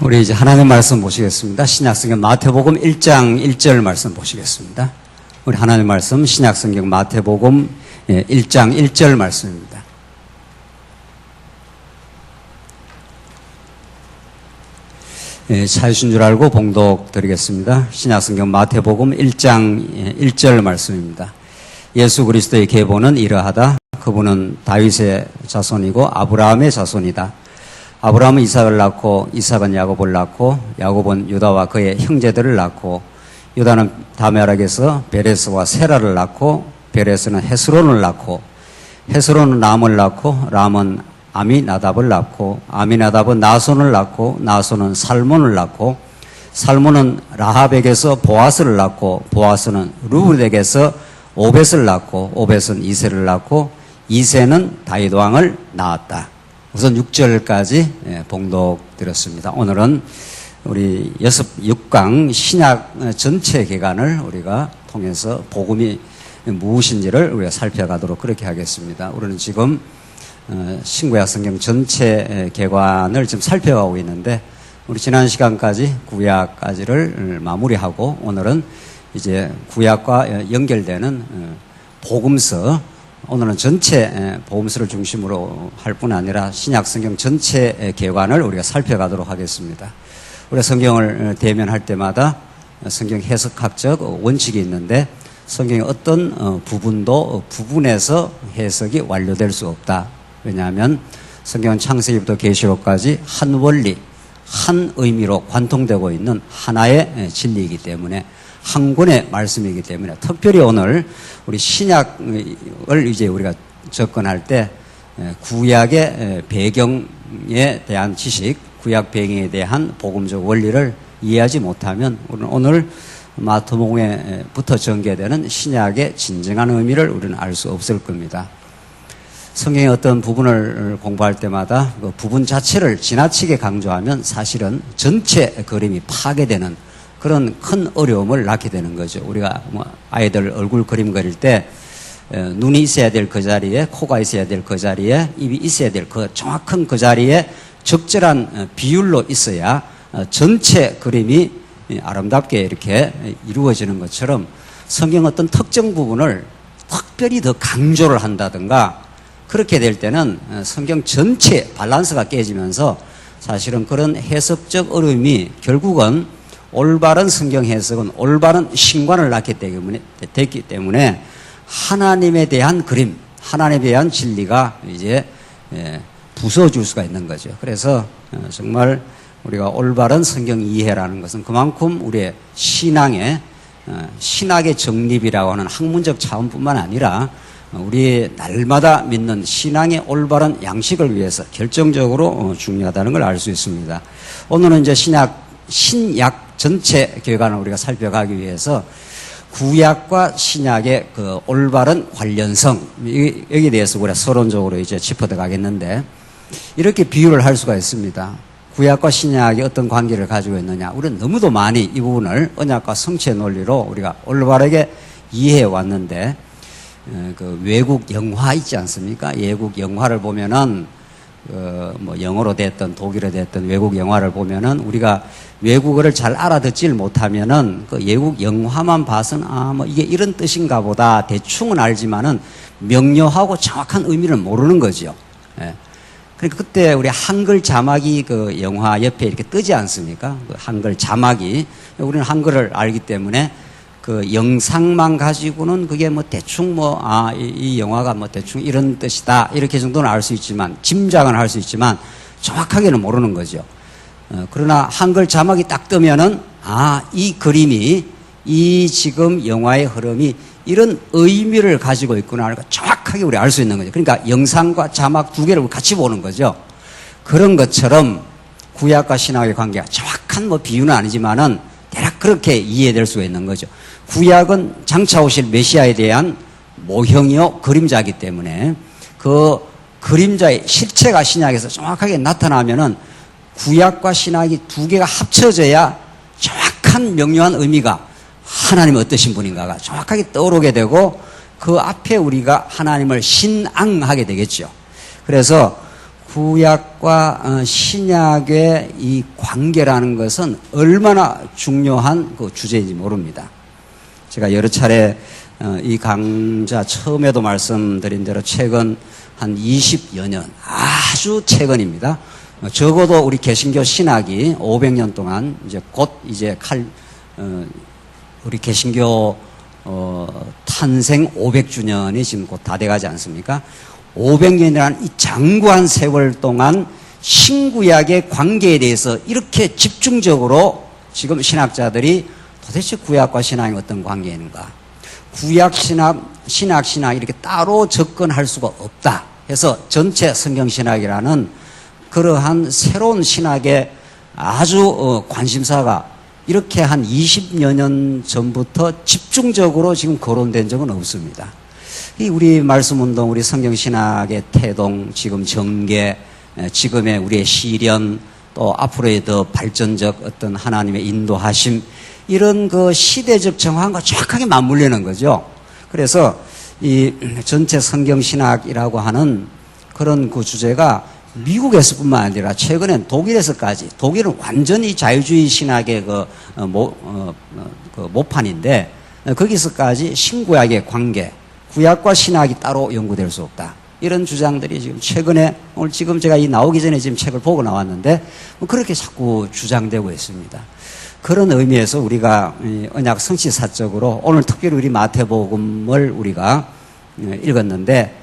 우리 이제 하나님 말씀 보시겠습니다. 신약성경 마태복음 1장 1절 말씀 보시겠습니다. 우리 하나님 말씀 신약성경 마태복음 1장 1절 말씀입니다. 찾으신 줄 알고 봉독 드리겠습니다. 신약성경 마태복음 1장 1절 말씀입니다. 예수 그리스도의 계보는 이러하다. 그분은 다윗의 자손이고 아브라함의 자손이다. 아브라함은 이삭을 낳고 이삭은 야곱을 낳고 야곱은 유다와 그의 형제들을 낳고 유다는 다메락에서 베레스와 세라를 낳고 베레스는 헤스론을 낳고 헤스론은 람을 낳고 람은 아미나답을 낳고 아미나답은 나손을 낳고 나손은 살몬을 낳고 살몬은 라합에게서 보아스를 낳고 보아스는 루벤에게서 오벳을 낳고 오벳은 이새를 낳고 이새는 다윗 왕을 낳았다. 우선 6절까지 봉독 드렸습니다. 오늘은 우리 6강 신약 전체 기간을 우리가 통해서 복음이 무엇인지를 우리가 살펴가도록 그렇게 하겠습니다. 우리는 지금 신구약 성경 전체 개관을 지금 살펴가고 있는데 우리 지난 시간까지 구약까지를 마무리하고 오늘은 이제 구약과 연결되는 복음서, 오늘은 전체 복음서를 중심으로 할 뿐 아니라 신약 성경 전체 개관을 우리가 살펴가도록 하겠습니다. 우리가 성경을 대면할 때마다 성경 해석학적 원칙이 있는데 성경의 어떤 부분도 부분에서 해석이 완료될 수 없다. 왜냐하면 성경은 창세기부터 계시록까지 한 원리, 한 의미로 관통되고 있는 하나의 진리이기 때문에 한 권의 말씀이기 때문에 특별히 오늘 우리 신약을 이제 우리가 접근할 때 구약의 배경에 대한 지식, 구약 배경에 대한 복음적 원리를 이해하지 못하면 우리는 오늘 마태복음에부터 전개되는 신약의 진정한 의미를 우리는 알 수 없을 겁니다. 성경의 어떤 부분을 공부할 때마다 그 부분 자체를 지나치게 강조하면 사실은 전체 그림이 파괴되는 그런 큰 어려움을 낳게 되는 거죠. 우리가 아이들 얼굴 그림 그릴 때 눈이 있어야 될 그 자리에, 코가 있어야 될 그 자리에, 입이 있어야 될 그 정확한 그 자리에 적절한 비율로 있어야 전체 그림이 아름답게 이렇게 이루어지는 것처럼 성경 어떤 특정 부분을 특별히 더 강조를 한다든가 그렇게 될 때는 성경 전체 밸런스가 깨지면서 사실은 그런 해석적 어려움이 결국은 올바른 성경 해석은 올바른 신관을 낳기 때문에 하나님에 대한 그림, 하나님에 대한 진리가 이제 부서질 수가 있는 거죠. 그래서 정말 우리가 올바른 성경 이해라는 것은 그만큼 우리의 신앙의 정립이라고 하는 학문적 차원뿐만 아니라 우리 날마다 믿는 신앙의 올바른 양식을 위해서 결정적으로 중요하다는 걸 알 수 있습니다. 오늘은 이제 신약 전체 교관을 우리가 살펴가기 위해서 구약과 신약의 그 올바른 관련성, 여기에 대해서 우리가 서론적으로 이제 짚어들어가겠는데 이렇게 비유를 할 수가 있습니다. 구약과 신약이 어떤 관계를 가지고 있느냐. 우리는 너무도 많이 이 부분을 언약과 성취의 논리로 우리가 올바르게 이해해 왔는데 그 외국 영화 있지 않습니까? 외국 영화를 보면은 뭐 영어로 됐든 독일어 됐든 외국 영화를 보면은 우리가 외국어를 잘 알아듣질 못하면은 그 외국 영화만 봐서는 뭐 이게 이런 뜻인가 보다 대충은 알지만은 명료하고 정확한 의미를 모르는 거죠. 예. 그러니까 그때 우리 한글 자막이 그 영화 옆에 이렇게 뜨지 않습니까? 그 한글 자막이. 우리는 한글을 알기 때문에 그 영상만 가지고는 그게 뭐 대충 이 영화가 뭐 대충 이런 뜻이다. 이렇게 정도는 알 수 있지만, 짐작은 할 수 있지만, 정확하게는 모르는 거죠. 그러나 한글 자막이 딱 뜨면은, 이 그림이, 이 지금 영화의 흐름이 이런 의미를 가지고 있구나. 정확하게 우리 알 수 있는 거죠. 그러니까 영상과 자막 두 개를 같이 보는 거죠. 그런 것처럼 구약과 신약의 관계가 정확한 뭐 비유는 아니지만은 대략 그렇게 이해될 수가 있는 거죠. 구약은 장차 오실 메시아에 대한 모형이요 그림자이기 때문에 그 그림자의 실체가 신약에서 정확하게 나타나면은 구약과 신약이 두 개가 합쳐져야 정확한 명료한 의미가 하나님은 어떠신 분인가가 정확하게 떠오르게 되고 그 앞에 우리가 하나님을 신앙하게 되겠죠. 그래서 구약과 신약의 이 관계라는 것은 얼마나 중요한 그 주제인지 모릅니다. 제가 여러 차례 이 강좌 처음에도 말씀드린 대로 최근 한 20여 년, 아주 최근입니다. 적어도 우리 개신교 신학이 500년 동안 이제 곧 이제 우리 개신교 탄생 500주년이 지금 곧 다 돼가지 않습니까? 500년이라는 이 장구한 세월 동안 신구약의 관계에 대해서 이렇게 집중적으로 지금 신학자들이 도대체 구약과 신학이 어떤 관계인가? 구약 신학, 신학 이렇게 따로 접근할 수가 없다. 해서 전체 성경 신학이라는 그러한 새로운 신학의 아주 관심사가 이렇게 한 20여 년 전부터 집중적으로 지금 거론된 적은 없습니다. 이 우리 말씀운동, 우리 성경신학의 태동, 지금 전개, 지금의 우리의 시련, 또 앞으로의 더 발전적 어떤 하나님의 인도하심, 이런 그 시대적 정황과 정확하게 맞물리는 거죠. 그래서 이 전체 성경신학이라고 하는 그런 그 주제가 미국에서뿐만 아니라 최근엔 독일에서까지, 독일은 완전히 자유주의 신학의 그 모판인데 거기서까지 신구약의 관계, 구약과 신학이 따로 연구될 수 없다. 이런 주장들이 지금 최근에, 오늘 지금 제가 이 나오기 전에 지금 책을 보고 나왔는데 그렇게 자꾸 주장되고 있습니다. 그런 의미에서 우리가 언약 성취사적으로 오늘 특별히 우리 마태복음을 우리가 읽었는데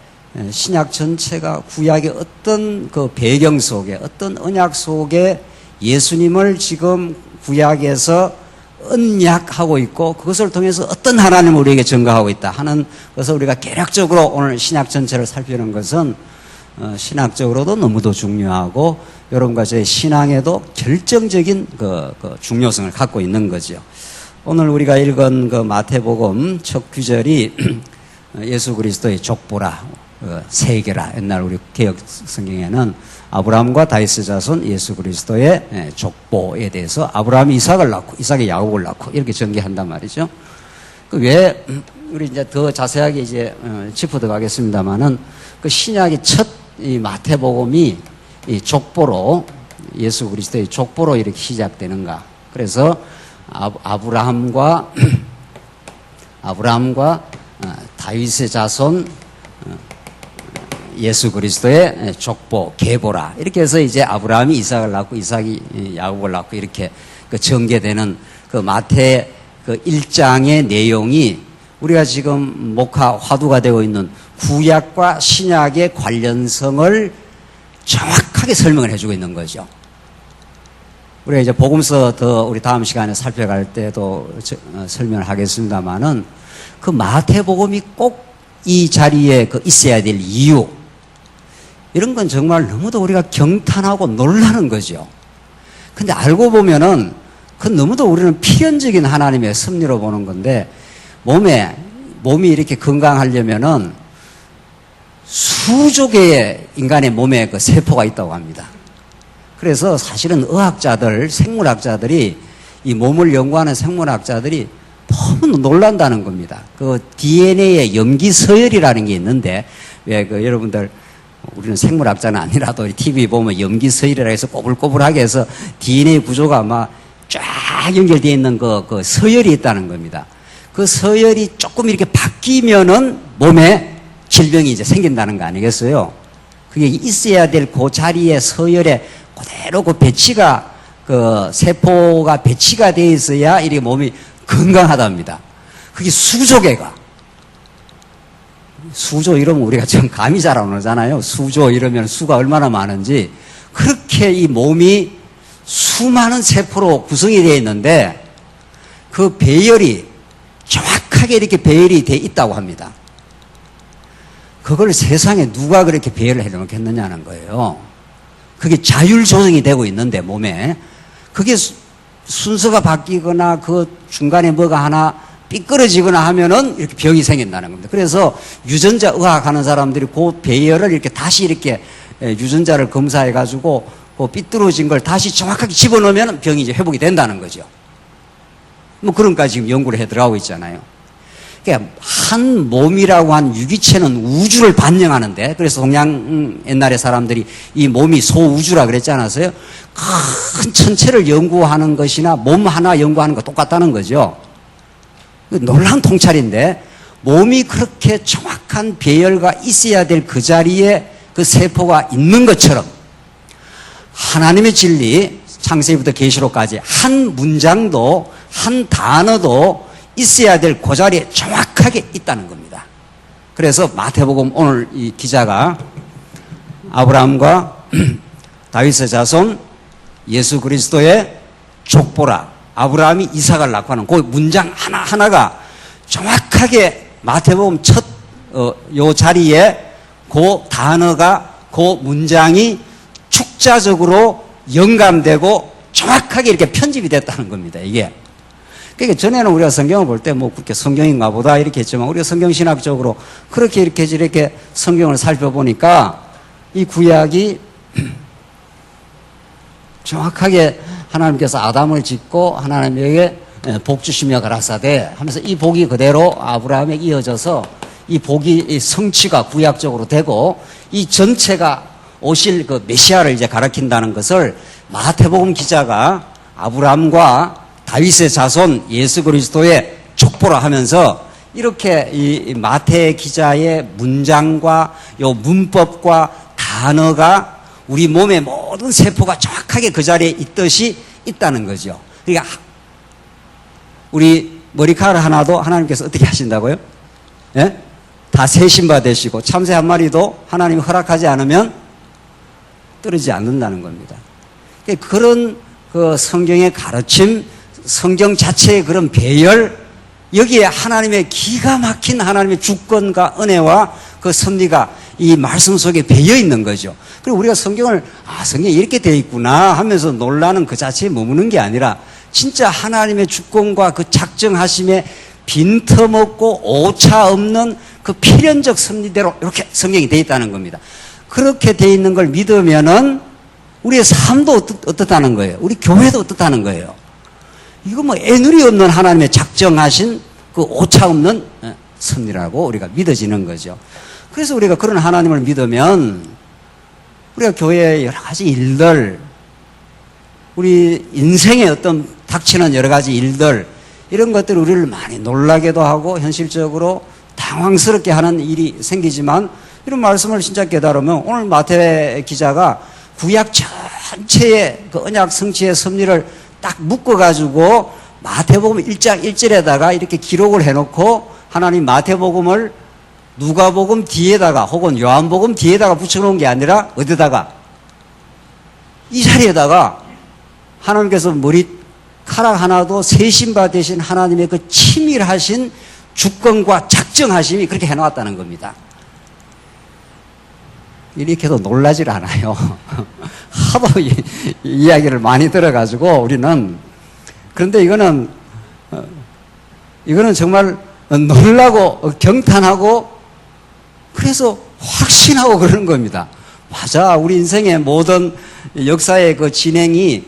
신약 전체가 구약의 어떤 그 배경 속에, 어떤 언약 속에 예수님을 지금 구약에서 언약하고 있고 그것을 통해서 어떤 하나님을 우리에게 증거하고 있다 하는 것을 우리가 개략적으로 오늘 신약 전체를 살피는 것은 신학적으로도 너무도 중요하고 여러분과 저의 신앙에도 결정적인 그 중요성을 갖고 있는 거죠. 오늘 우리가 읽은 그 마태복음 첫 구절이 예수 그리스도의 족보라, 세계라. 옛날 우리 개역 성경에는 아브라함과 다윗의 자손 예수 그리스도의 족보에 대해서 아브라함이 이삭을 낳고 이삭이 야곱을 낳고 이렇게 전개한단 말이죠. 왜 우리 이제 더 자세하게 이제 짚어 들어가겠습니다만은 그 신약의 첫 이 마태복음이 이 족보로 예수 그리스도의 족보로 이렇게 시작되는가? 그래서 아브라함과 다윗의 자손 예수 그리스도의 족보, 계보라. 이렇게 해서 이제 아브라함이 이삭을 낳고 이삭이 야곱을 낳고 이렇게 그 전개되는 그 마태 그 1장의 내용이 우리가 지금 목화 화두가 되고 있는 구약과 신약의 관련성을 정확하게 설명을 해주고 있는 거죠. 우리가 이제 복음서 더 우리 다음 시간에 살펴갈 때도 설명을 하겠습니다만은 그 마태복음이 꼭 이 자리에 그 있어야 될 이유, 이런 건 정말 너무도 우리가 경탄하고 놀라는 거죠. 근데 알고 보면은 그건 너무도 우리는 필연적인 하나님의 섭리로 보는 건데 몸이 이렇게 건강하려면은 수조 개의 인간의 몸에 그 세포가 있다고 합니다. 그래서 사실은 의학자들, 생물학자들이 이 몸을 연구하는 생물학자들이 너무 놀란다는 겁니다. 그 DNA의 염기 서열이라는 게 있는데 왜 그 여러분들 우리는 생물학자는 아니라도 TV 보면 염기 서열이라 해서 꼬불꼬불하게 해서 DNA 구조가 아마 쫙 연결되어 있는 그 서열이 있다는 겁니다. 그 서열이 조금 이렇게 바뀌면은 몸에 질병이 이제 생긴다는 거 아니겠어요? 그게 있어야 될 그 자리에 서열에 그대로 그 배치가, 그 세포가 배치가 되어 있어야 이렇게 몸이 건강하답니다. 그게 수조 개가. 수조 이러면 우리가 좀 감이 잘 안 오잖아요. 수조 이러면 수가 얼마나 많은지. 그렇게 이 몸이 수많은 세포로 구성이 되어 있는데 그 배열이 정확하게 이렇게 배열이 되어 있다고 합니다. 그걸 세상에 누가 그렇게 배열을 해놓겠느냐는 거예요. 그게 자율 조정이 되고 있는데 몸에 그게 순서가 바뀌거나 그 중간에 뭐가 하나 삐끄러지거나 하면은 이렇게 병이 생긴다는 겁니다. 그래서 유전자 의학 하는 사람들이 그 배열을 이렇게 다시 이렇게 유전자를 검사해 가지고 그 삐뚤어진 걸 다시 정확하게 집어넣으면 병이 이제 회복이 된다는 거죠. 뭐 그런까지 지금 연구를 해 들어가고 있잖아요. 그러니까 한 몸이라고 한 유기체는 우주를 반영하는데, 그래서 동양 옛날에 사람들이 이 몸이 소우주라 그랬지 않았어요? 큰 천체를 연구하는 것이나 몸 하나 연구하는 거 똑같다는 거죠. 놀라운 통찰인데, 몸이 그렇게 정확한 배열과 있어야 될 그 자리에 그 세포가 있는 것처럼 하나님의 진리, 창세기부터 계시록까지 한 문장도 한 단어도 있어야 될 그 자리에 정확하게 있다는 겁니다. 그래서 마태복음 오늘 이 기자가 아브라함과 다윗의 자손 예수 그리스도의 족보라, 아브라함이 이삭을 낳고 하는 그 문장 하나하나가 정확하게 마태복음 첫 요 자리에 그 단어가, 그 문장이 축자적으로 영감되고 정확하게 이렇게 편집이 됐다는 겁니다, 이게. 그러니까 전에는 우리가 성경을 볼 때 뭐 그렇게 성경인가 보다 이렇게 했지만, 우리가 성경신학적으로 그렇게 이렇게 성경을 살펴보니까 이 구약이 정확하게 하나님께서 아담을 짓고 하나님에게 복 주시며 가라사대 하면서 이 복이 그대로 아브라함에게 이어져서 이 복이 성취가 구약적으로 되고, 이 전체가 오실 그 메시아를 이제 가리킨다는 것을 마태복음 기자가 아브라함과 다윗의 자손 예수 그리스도의 족보라 하면서 이렇게 이 마태 기자의 문장과 요 문법과 단어가 우리 몸의 모든 세포가 정확하게 그 자리에 있듯이 있다는 거죠. 그러니까 우리 머리카락 하나도 하나님께서 어떻게 하신다고요? 예? 다 세신바 되시고 참새 한 마리도 하나님이 허락하지 않으면 떨어지지 않는다는 겁니다. 그런 그 성경의 가르침, 성경 자체의 그런 배열, 여기에 하나님의 기가 막힌 하나님의 주권과 은혜와 그 섭리가 이 말씀 속에 배어 있는 거죠. 그리고 우리가 성경을 성경이 이렇게 되어 있구나 하면서 놀라는 그 자체에 머무는 게 아니라 진짜 하나님의 주권과 그 작정하심에 빈틈없고 오차 없는 그 필연적 섭리대로 이렇게 성경이 되어 있다는 겁니다. 그렇게 되어 있는 걸 믿으면은 우리의 삶도 어떻다는 거예요? 우리 교회도 어떻다는 거예요? 이거 뭐 애누리 없는 하나님의 작정하신 그 오차 없는 섭리라고 우리가 믿어지는 거죠. 그래서 우리가 그런 하나님을 믿으면 우리가 교회의 여러 가지 일들, 우리 인생에 어떤 닥치는 여러 가지 일들, 이런 것들이 우리를 많이 놀라게도 하고 현실적으로 당황스럽게 하는 일이 생기지만, 이런 말씀을 진짜 깨달으면 오늘 마태 기자가 구약 전체의 그 언약 성취의 섭리를 딱 묶어가지고 마태복음 1장 1절에다가 이렇게 기록을 해놓고, 하나님 마태복음을 누가복음 뒤에다가 혹은 요한복음 뒤에다가 붙여놓은 게 아니라 어디다가, 이 자리에다가 하나님께서 머리카락 하나도 세신바 되신 하나님의 그 치밀하신 주권과 작정하심이 그렇게 해놓았다는 겁니다. 이렇게 해도 놀라질 않아요. 하도 이야기를 많이 들어가지고 우리는. 그런데 이거는 정말 놀라고 경탄하고, 그래서 확신하고 그러는 겁니다. 맞아, 우리 인생의 모든 역사의 그 진행이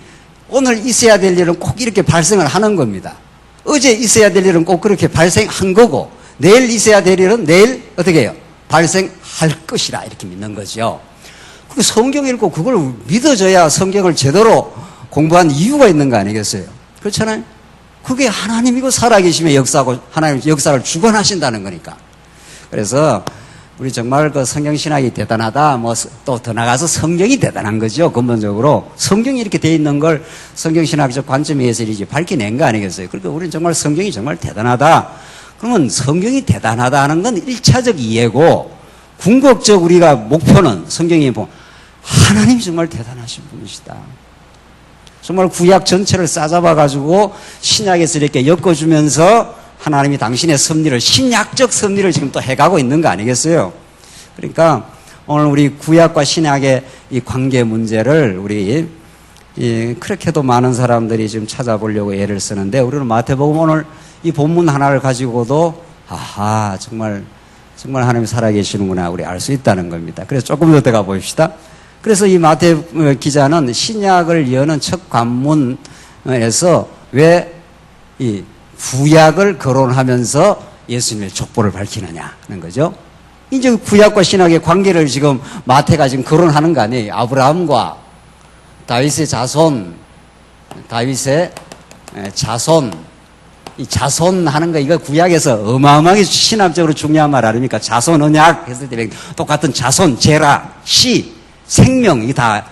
오늘 있어야 될 일은 꼭 이렇게 발생을 하는 겁니다. 어제 있어야 될 일은 꼭 그렇게 발생한 거고, 내일 있어야 될 일은 내일 어떻게 해요? 발생할 것이라 이렇게 믿는 거죠. 그 성경 읽고 그걸 믿어줘야 성경을 제대로 공부한 이유가 있는 거 아니겠어요? 그렇잖아요? 그게 하나님이고 살아계심의 역사고 하나님 역사를 주관하신다는 거니까. 그래서 우리 정말 그 성경신학이 대단하다, 뭐 또 더 나가서 성경이 대단한 거죠. 근본적으로 성경이 이렇게 돼 있는 걸 성경신학적 관점에서 이제 밝혀낸 거 아니겠어요? 그러니까 우리는 정말 성경이 정말 대단하다. 그러면 성경이 대단하다는 건 1차적 이해고, 궁극적 우리가 목표는 성경이 보면 하나님이 정말 대단하신 분이시다. 정말 구약 전체를 싸잡아가지고 신약에서 이렇게 엮어주면서 하나님이 당신의 섭리를, 신약적 섭리를 지금 또 해가고 있는 거 아니겠어요? 그러니까 오늘 우리 구약과 신약의 이 관계 문제를 우리 그렇게도 많은 사람들이 지금 찾아보려고 애를 쓰는데, 우리는 마태복음 오늘 이 본문 하나를 가지고도 아하, 정말 하나님이 살아계시는구나 우리 알 수 있다는 겁니다. 그래서 조금 더 들어가 봅시다. 그래서 이 마태 기자는 신약을 여는 첫 관문에서 왜 이 구약을 거론하면서 예수님의 족보를 밝히느냐 하는 거죠. 이제 구약과 신약의 관계를 지금 마태가 지금 거론하는 거 아니에요. 아브라함과 다윗의 자손, 이 자손 하는 거, 이거 구약에서 어마어마하게 신학적으로 중요한 말 아닙니까? 자손 언약 했을 때 똑같은 자손, 제라, 시, 생명, 이게 다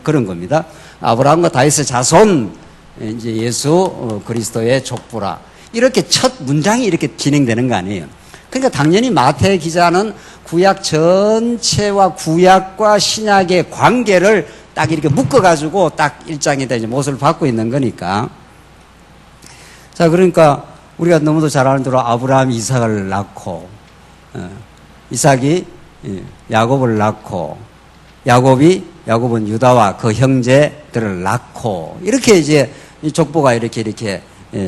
그런 겁니다. 아브라함과 다윗의 자손, 이제 예수 그리스도의 족보라. 이렇게 첫 문장이 이렇게 진행되는 거 아니에요. 그러니까 당연히 마태 기자는 구약 전체와 구약과 신약의 관계를 딱 이렇게 묶어가지고 딱 1장에다 이제 못을 받고 있는 거니까. 자, 그러니까 우리가 너무도 잘 아는 대로 아브라함이 이삭을 낳고, 이삭이 야곱을 낳고, 야곱은 유다와 그 형제들을 낳고, 이렇게 이제 이 족보가 이렇게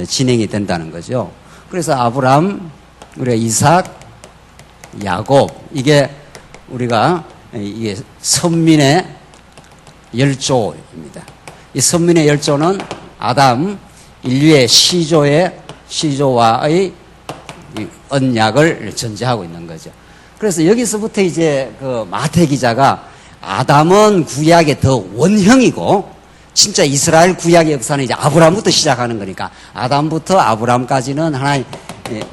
진행이 된다는 거죠. 그래서 아브라함, 우리가 이삭, 야곱, 이게 우리가 이게 선민의 열조입니다. 이 선민의 열조는 아담, 인류의 시조와의 언약을 전제하고 있는 거죠. 그래서 여기서부터 이제 그 마태 기자가 아담은 구약의 더 원형이고 진짜 이스라엘 구약의 역사는 이제 아브라함부터 시작하는 거니까 아담부터 아브라함까지는 하나의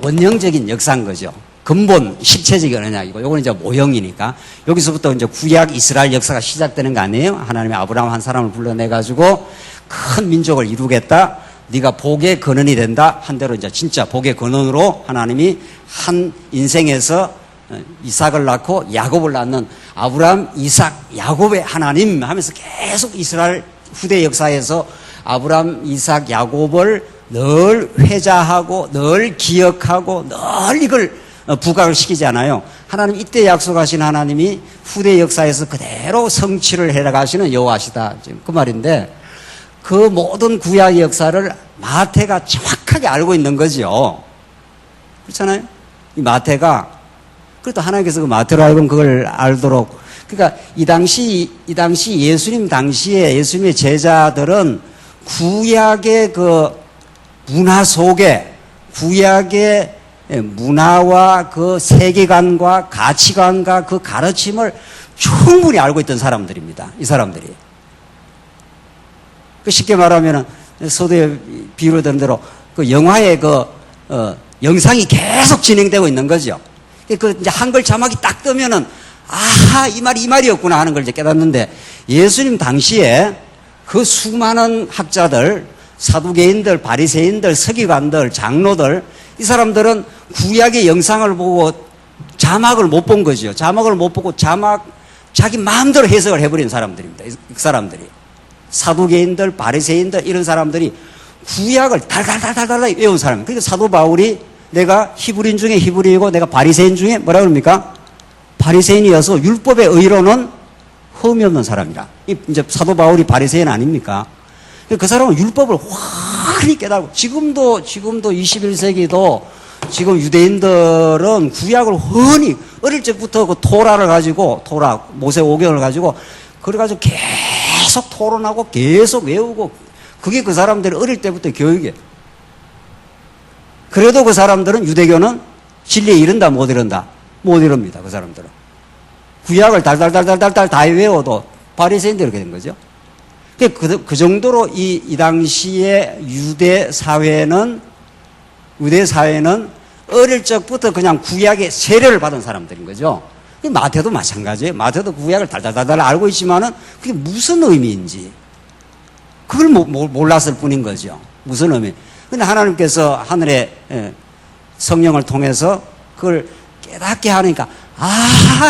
원형적인 역사인 거죠. 근본 실체적인 언약이고 요거는 이제 모형이니까 여기서부터 이제 구약 이스라엘 역사가 시작되는 거 아니에요? 하나님이 아브라함 한 사람을 불러내 가지고 큰 민족을 이루겠다. 네가 복의 근원이 된다. 한 대로 이제 진짜 복의 근원으로 하나님이 한 인생에서 이삭을 낳고 야곱을 낳는 아브라함, 이삭, 야곱의 하나님 하면서 계속 이스라엘 후대 역사에서 아브라함, 이삭, 야곱을 늘 회자하고 늘 기억하고 늘 이걸 부각을 시키지 않아요. 하나님 이때 약속하신 하나님이 후대 역사에서 그대로 성취를 해나가시는 여호와시다. 지금 그 말인데 그 모든 구약의 역사를 마태가 정확하게 알고 있는 거죠. 그렇잖아요. 이 마태가 그래도 하나님께서 그 마태로 알고 그걸 알도록 그러니까 이 당시 예수님 당시에 예수님의 제자들은 구약의 그 문화 속에 구약의 문화와 그 세계관과 가치관과 그 가르침을 충분히 알고 있던 사람들입니다. 이 사람들이. 쉽게 말하면은 서두에 비유를 드는 대로 그 영화의 영상이 계속 진행되고 있는 거죠. 그 이제 한글 자막이 딱 뜨면은 아하 이 말이었구나 하는 걸 이제 깨닫는데 예수님 당시에 그 수많은 학자들, 사두개인들, 바리새인들, 서기관들, 장로들 이 사람들은 구약의 영상을 보고 자막을 못 본 거죠. 자막을 못 보고 자기 마음대로 해석을 해버린 사람들입니다. 이 사람들이. 사두개인들, 바리새인들 이런 사람들이 구약을 달달달달달 외운 사람. 그러니까 사도 바울이 내가 히브리인 중에 히브리이고 내가 바리새인 중에 뭐라 그럽니까? 바리새인이어서 율법의 의로는 흠이 없는 사람이라. 이제 사도 바울이 바리새인 아닙니까? 그 사람은 율법을 환히 깨달고 지금도 21세기도 지금 유대인들은 구약을 흔히 어릴 적부터 그 토라를 가지고 모세 오경을 가지고 그래가지고 계속 토론하고 계속 외우고 그게 그 사람들이 어릴 때부터 교육이에요. 그래도 그 사람들은 유대교는 진리에 이른다 못 이른다? 못 이릅니다. 그 사람들은. 구약을 달달달달달달 다 외워도 바리새인들이 이렇게 된 거죠. 그 정도로 이 당시에 유대 사회는 어릴 적부터 그냥 구약의 세례를 받은 사람들인 거죠. 마태도 마찬가지예요. 마태도 구약을 달달달달 알고 있지만은 그게 무슨 의미인지 그걸 몰랐을 뿐인 거죠. 무슨 의미. 근데 하나님께서 하늘의 성령을 통해서 그걸 깨닫게 하니까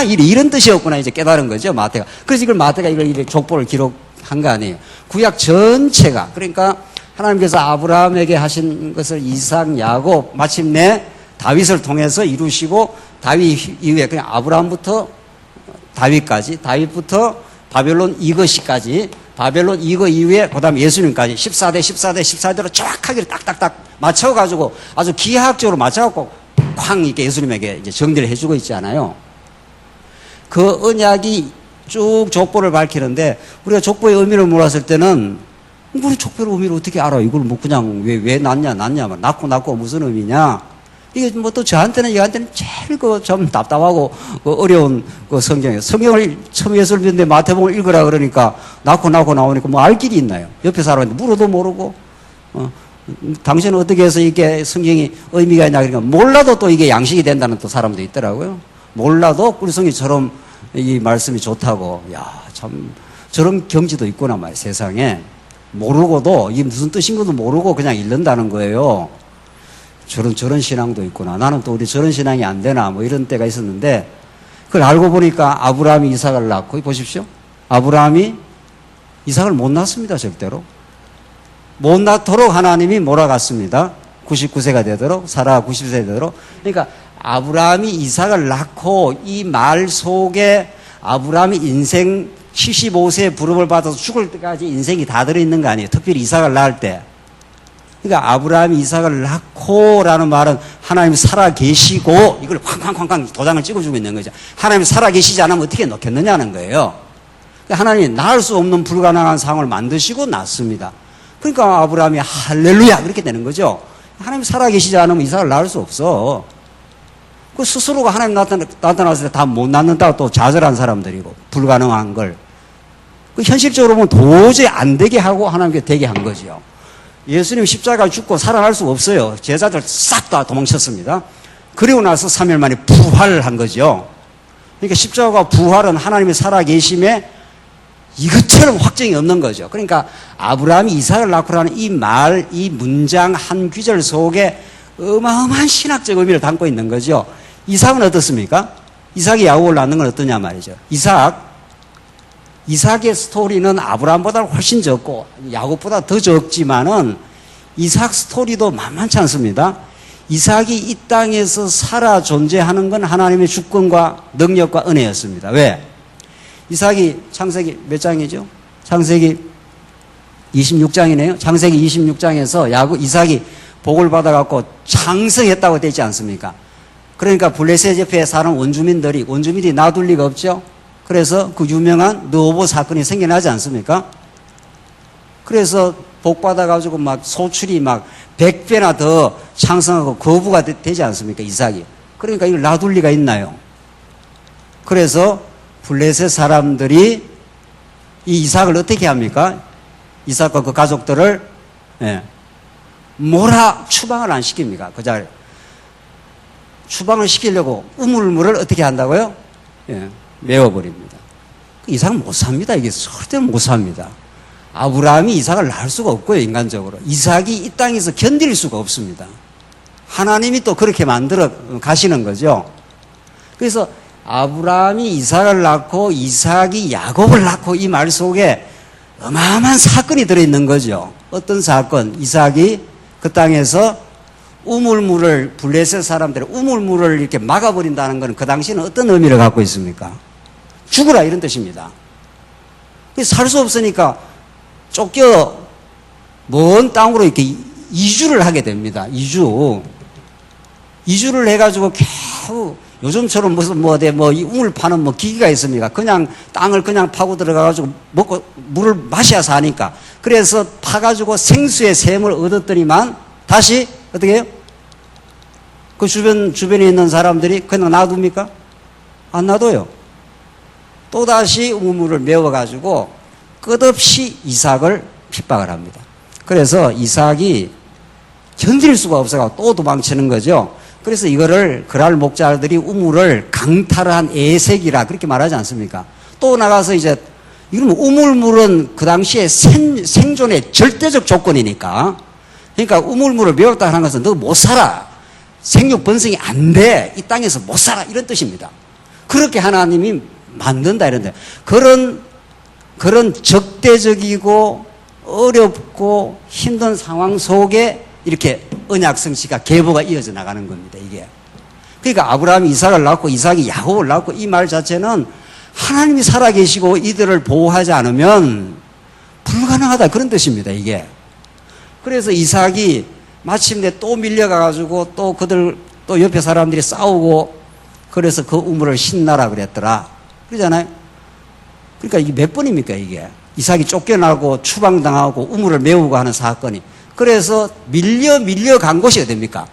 이런 뜻이었구나 이제 깨달은 거죠. 마태가. 그래서 이걸 마태가 이걸 족보를 기록한 거 아니에요. 구약 전체가 그러니까 하나님께서 아브라함에게 하신 것을 이삭, 야곱 마침내 다윗을 통해서 이루시고 다윗 이후에 그냥 아브라함부터 다윗까지 다윗부터 바벨론 이거시까지 바벨론 이거 이후에 그 다음에 예수님까지 14대로 정확하게 딱딱딱 맞춰가지고 아주 기하학적으로 맞춰갖고 쾅 이렇게 예수님에게 이제 정리를 해주고 있잖아요. 그 언약이 쭉 족보를 밝히는데 우리가 족보의 의미를 몰랐을 때는 우리 족보의 의미를 어떻게 알아? 이걸 뭐 그냥 왜 낳냐 낳고 무슨 의미냐? 이게 뭐 또 저한테는, 얘한테는 제일 좀 답답하고 어려운 성경이에요. 성경을 처음 예수를 믿는데 마태복음을 읽으라 그러니까 낳고 나오니까 뭐 알 길이 있나요? 옆에 사람한테 물어도 모르고, 당신은 어떻게 해서 이게 성경이 의미가 있냐 그러니까 몰라도 또 이게 양식이 된다는 또 사람도 있더라고요. 몰라도 꿀성이처럼 이 말씀이 좋다고. 야, 참 저런 경지도 있구나 말이에요. 세상에. 모르고도 이게 무슨 뜻인 것도 모르고 그냥 읽는다는 거예요. 저런 신앙도 있구나. 나는 또 우리 저런 신앙이 안 되나 뭐 이런 때가 있었는데 그걸 알고 보니까 아브라함이 이삭을 낳고 보십시오. 아브라함이 이삭을 못 낳습니다. 절대로. 못 낳도록 하나님이 몰아갔습니다. 99세가 되도록, 사라가 90세 되도록. 그러니까 아브라함이 이삭을 낳고 이 말 속에 아브라함이 인생 75세에 부름을 받아서 죽을 때까지 인생이 다 들어있는 거 아니에요. 특별히 이삭을 낳을 때. 그러니까 아브라함이 이삭을 낳고라는 말은 하나님이 살아 계시고 이걸 쾅쾅쾅쾅 도장을 찍어주고 있는 거죠. 하나님이 살아 계시지 않으면 어떻게 넣겠느냐는 거예요. 그러니까 하나님이 낳을 수 없는 불가능한 상황을 만드시고 낳습니다. 그러니까 아브라함이 할렐루야 그렇게 되는 거죠. 하나님이 살아 계시지 않으면 이삭을 낳을 수 없어. 그 스스로가 하나님 나타났을 때 다 못 낳는다고 또 좌절한 사람들이고 불가능한 걸 그 현실적으로 보면 도저히 안 되게 하고 하나님께 되게 한 거죠. 예수님 십자가 죽고 살아날 수 없어요. 제자들 싹 다 도망쳤습니다. 그리고 나서 3일 만에 부활을 한 거죠. 그러니까 십자가와 부활은 하나님이 살아계심에 이것처럼 확정이 없는 거죠. 그러니까 아브라함이 이삭을 낳고라는 이 말, 이 문장 한 귀절 속에 어마어마한 신학적 의미를 담고 있는 거죠. 이삭은 어떻습니까? 이삭이 야곱을 낳는 건 어떠냐 말이죠. 이삭의 스토리는 아브라함보다 훨씬 적고 야곱보다 더 적지만은 이삭 스토리도 만만치 않습니다. 이삭이 이 땅에서 살아 존재하는 건 하나님의 주권과 능력과 은혜였습니다. 왜? 이삭이 창세기 몇 장이죠? 창세기 26장이네요. 창세기 26장에서 이삭이 복을 받아갖고 장성했다고 되어 있지 않습니까? 그러니까 블레셋 옆에 사는 원주민들이 놔둘 리가 없죠? 그래서 그 유명한 느호보 사건이 생겨나지 않습니까? 그래서 복 받아가지고 막 소출이 막 100배나 더 창성하고 거부가 되지 않습니까? 이삭이. 그러니까 이걸 놔둘 리가 있나요? 그래서 블레셋 사람들이 이 이삭을 어떻게 합니까? 이삭과 그 가족들을 추방을 안 시킵니까? 그 자리에. 추방을 시키려고 우물물을 어떻게 한다고요? 메워버립니다. 이삭은 못 삽니다. 이게 절대 못 삽니다. 아브라함이 이삭을 낳을 수가 없고요. 인간적으로. 이삭이 이 땅에서 견딜 수가 없습니다. 하나님이 또 그렇게 만들어 가시는 거죠. 그래서 아브라함이 이삭을 낳고 이삭이 야곱을 낳고 이 말 속에 어마어마한 사건이 들어있는 거죠. 어떤 사건? 이삭이 그 땅에서 블레셋 사람들의 우물물을 이렇게 막아버린다는 것은 그 당시에는 어떤 의미를 갖고 있습니까? 죽으라 이런 뜻입니다. 살 수 없으니까 쫓겨 먼 땅으로 이렇게 이주를 하게 됩니다. 이주를 해가지고 겨우 요즘처럼 이 우물 파는 기기가 있습니까? 그냥 땅을 그냥 파고 들어가가지고 먹고 물을 마셔야 사니까. 그래서 파가지고 생수의 샘을 얻었더니만 다시 어떻게 해요? 그 주변에 있는 사람들이 그냥 놔둡니까? 안 놔둬요. 또다시 우물을 메워가지고 끝없이 이삭을 핍박을 합니다. 그래서 이삭이 견딜 수가 없어서 또 도망치는 거죠. 그래서 이거를 그랄 목자들이 우물을 강탈한 애색이라 그렇게 말하지 않습니까? 또 나가서 이건 우물물은 그 당시에 생존의 절대적 조건이니까. 그러니까 우물물을 메웠다 하는 것은 너 못 살아. 생육 번성이 안 돼. 이 땅에서 못 살아. 이런 뜻입니다. 그렇게 하나님이 만든다 이런데 그런 적대적이고 어렵고 힘든 상황 속에 이렇게 언약 성취가 계보가 이어져 나가는 겁니다. 이게. 그러니까 아브라함이 이삭을 낳고 이삭이 야곱을 낳고 이 말 자체는 하나님이 살아계시고 이들을 보호하지 않으면 불가능하다 그런 뜻입니다. 이게. 그래서 이삭이 마침내 또 밀려가가지고 또 옆에 사람들이 싸우고 그래서 그 우물을 신나라 그랬더라. 그러잖아요. 그러니까 이게 몇 번입니까 이게. 이삭이 쫓겨나고 추방당하고 우물을 메우고 하는 사건이. 그래서 밀려간 곳이 어딥니까?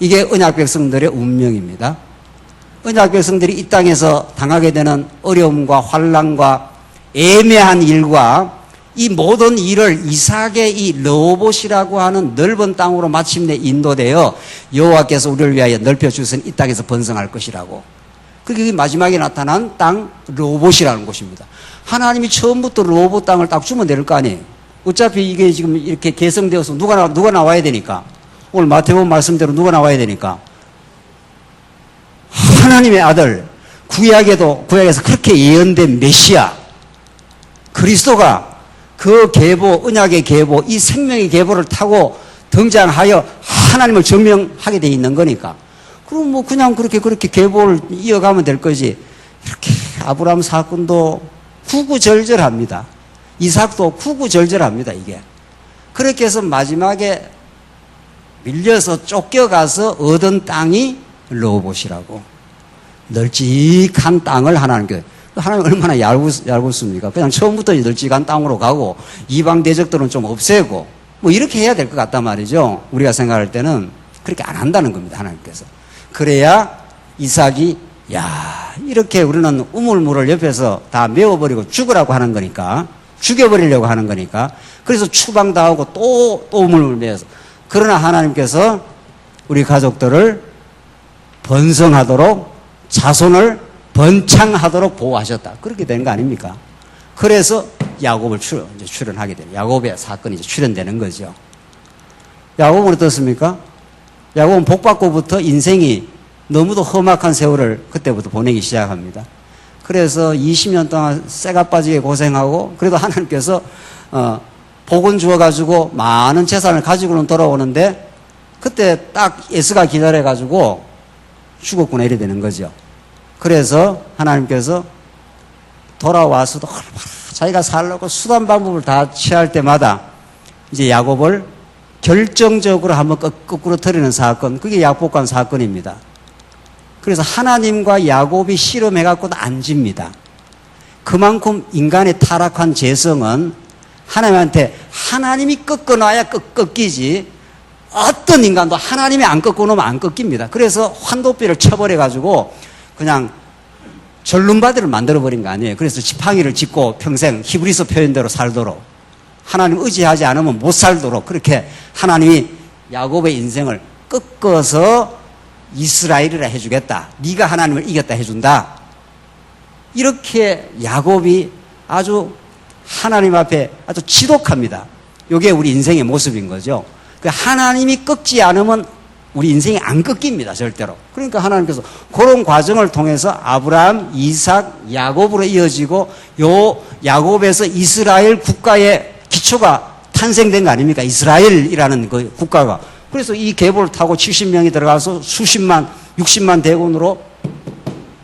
이게 언약 백성들의 운명입니다. 언약 백성들이 이 땅에서 당하게 되는 어려움과 환난과 애매한 일과 이 모든 일을 이삭의 이 르호봇이라고 하는 넓은 땅으로 마침내 인도되어 여호와께서 우리를 위하여 넓혀주신 이 땅에서 번성할 것이라고. 그게 마지막에 나타난 땅 르호봇이라는 곳입니다. 하나님이 처음부터 르호봇 땅을 딱 주면 될 거 아니에요. 어차피 이게 지금 이렇게 개성되어서 누가 나와야 되니까. 오늘 마태복음 말씀대로 누가 나와야 되니까. 하나님의 아들, 구약에서 그렇게 예언된 메시아, 그리스도가 그 계보, 언약의 계보, 이 생명의 계보를 타고 등장하여 하나님을 증명하게 돼 있는 거니까. 그럼 뭐 그냥 그렇게 계보를 이어가면 될 거지. 이렇게 아브라함 사건도 구구절절합니다. 이삭도 구구절절합니다, 이게. 그렇게 해서 마지막에 밀려서 쫓겨가서 얻은 땅이 르호봇이라고. 널찍한 땅을 하나님 얼마나 얇습니까? 그냥 처음부터 널찍한 땅으로 가고 이방 대적들은 좀 없애고 뭐 이렇게 해야 될 것 같단 말이죠. 우리가 생각할 때는 그렇게 안 한다는 겁니다, 하나님께서. 그래야 이삭이 이렇게 우리는 우물물을 옆에서 다 메워버리고 죽으라고 하는 거니까, 죽여버리려고 하는 거니까, 그래서 추방당하고 또 우물물 메워서. 그러나 하나님께서 우리 가족들을 번성하도록, 자손을 번창하도록 보호하셨다. 그렇게 되는 거 아닙니까? 그래서 야곱을 출현하게 되는, 야곱의 사건이 이제 출현되는 거죠. 야곱은 어떻습니까? 야곱은 복받고부터 인생이 너무도 험악한 세월을 그때부터 보내기 시작합니다. 그래서 20년 동안 쇠가 빠지게 고생하고, 그래도 하나님께서 복은 주어가지고 많은 재산을 가지고는 돌아오는데, 그때 딱 에스가 기다려가지고 죽었구나 이래 되는 거죠. 그래서 하나님께서 돌아와서도 자기가 살려고 수단 방법을 다 취할 때마다 이제 야곱을 결정적으로 한번 거꾸로 터리는 사건, 그게 약복관 사건입니다. 그래서 하나님과 야곱이 씨름해갖고도 안 집니다. 그만큼 인간의 타락한 죄성은 하나님한테, 하나님이 꺾어놔야 꺾이지, 어떤 인간도 하나님이 안 꺾어놓으면 안 꺾입니다. 그래서 환도비를 쳐버려가지고 그냥 절름바디를 만들어버린 거 아니에요. 그래서 지팡이를 짚고 평생 히브리서 표현대로 살도록, 하나님 의지하지 않으면 못 살도록 그렇게 하나님이 야곱의 인생을 꺾어서 이스라엘이라 해주겠다, 네가 하나님을 이겼다 해준다, 이렇게 야곱이 아주 하나님 앞에 아주 지독합니다. 이게 우리 인생의 모습인 거죠. 하나님이 꺾지 않으면 우리 인생이 안 꺾입니다, 절대로. 그러니까 하나님께서 그런 과정을 통해서 아브라함, 이삭, 야곱으로 이어지고, 요 야곱에서 이스라엘 국가의 기초가 탄생된 거 아닙니까? 이스라엘이라는 그 국가가. 그래서 이 계보를 타고 70명이 들어가서 수십만, 60만 대군으로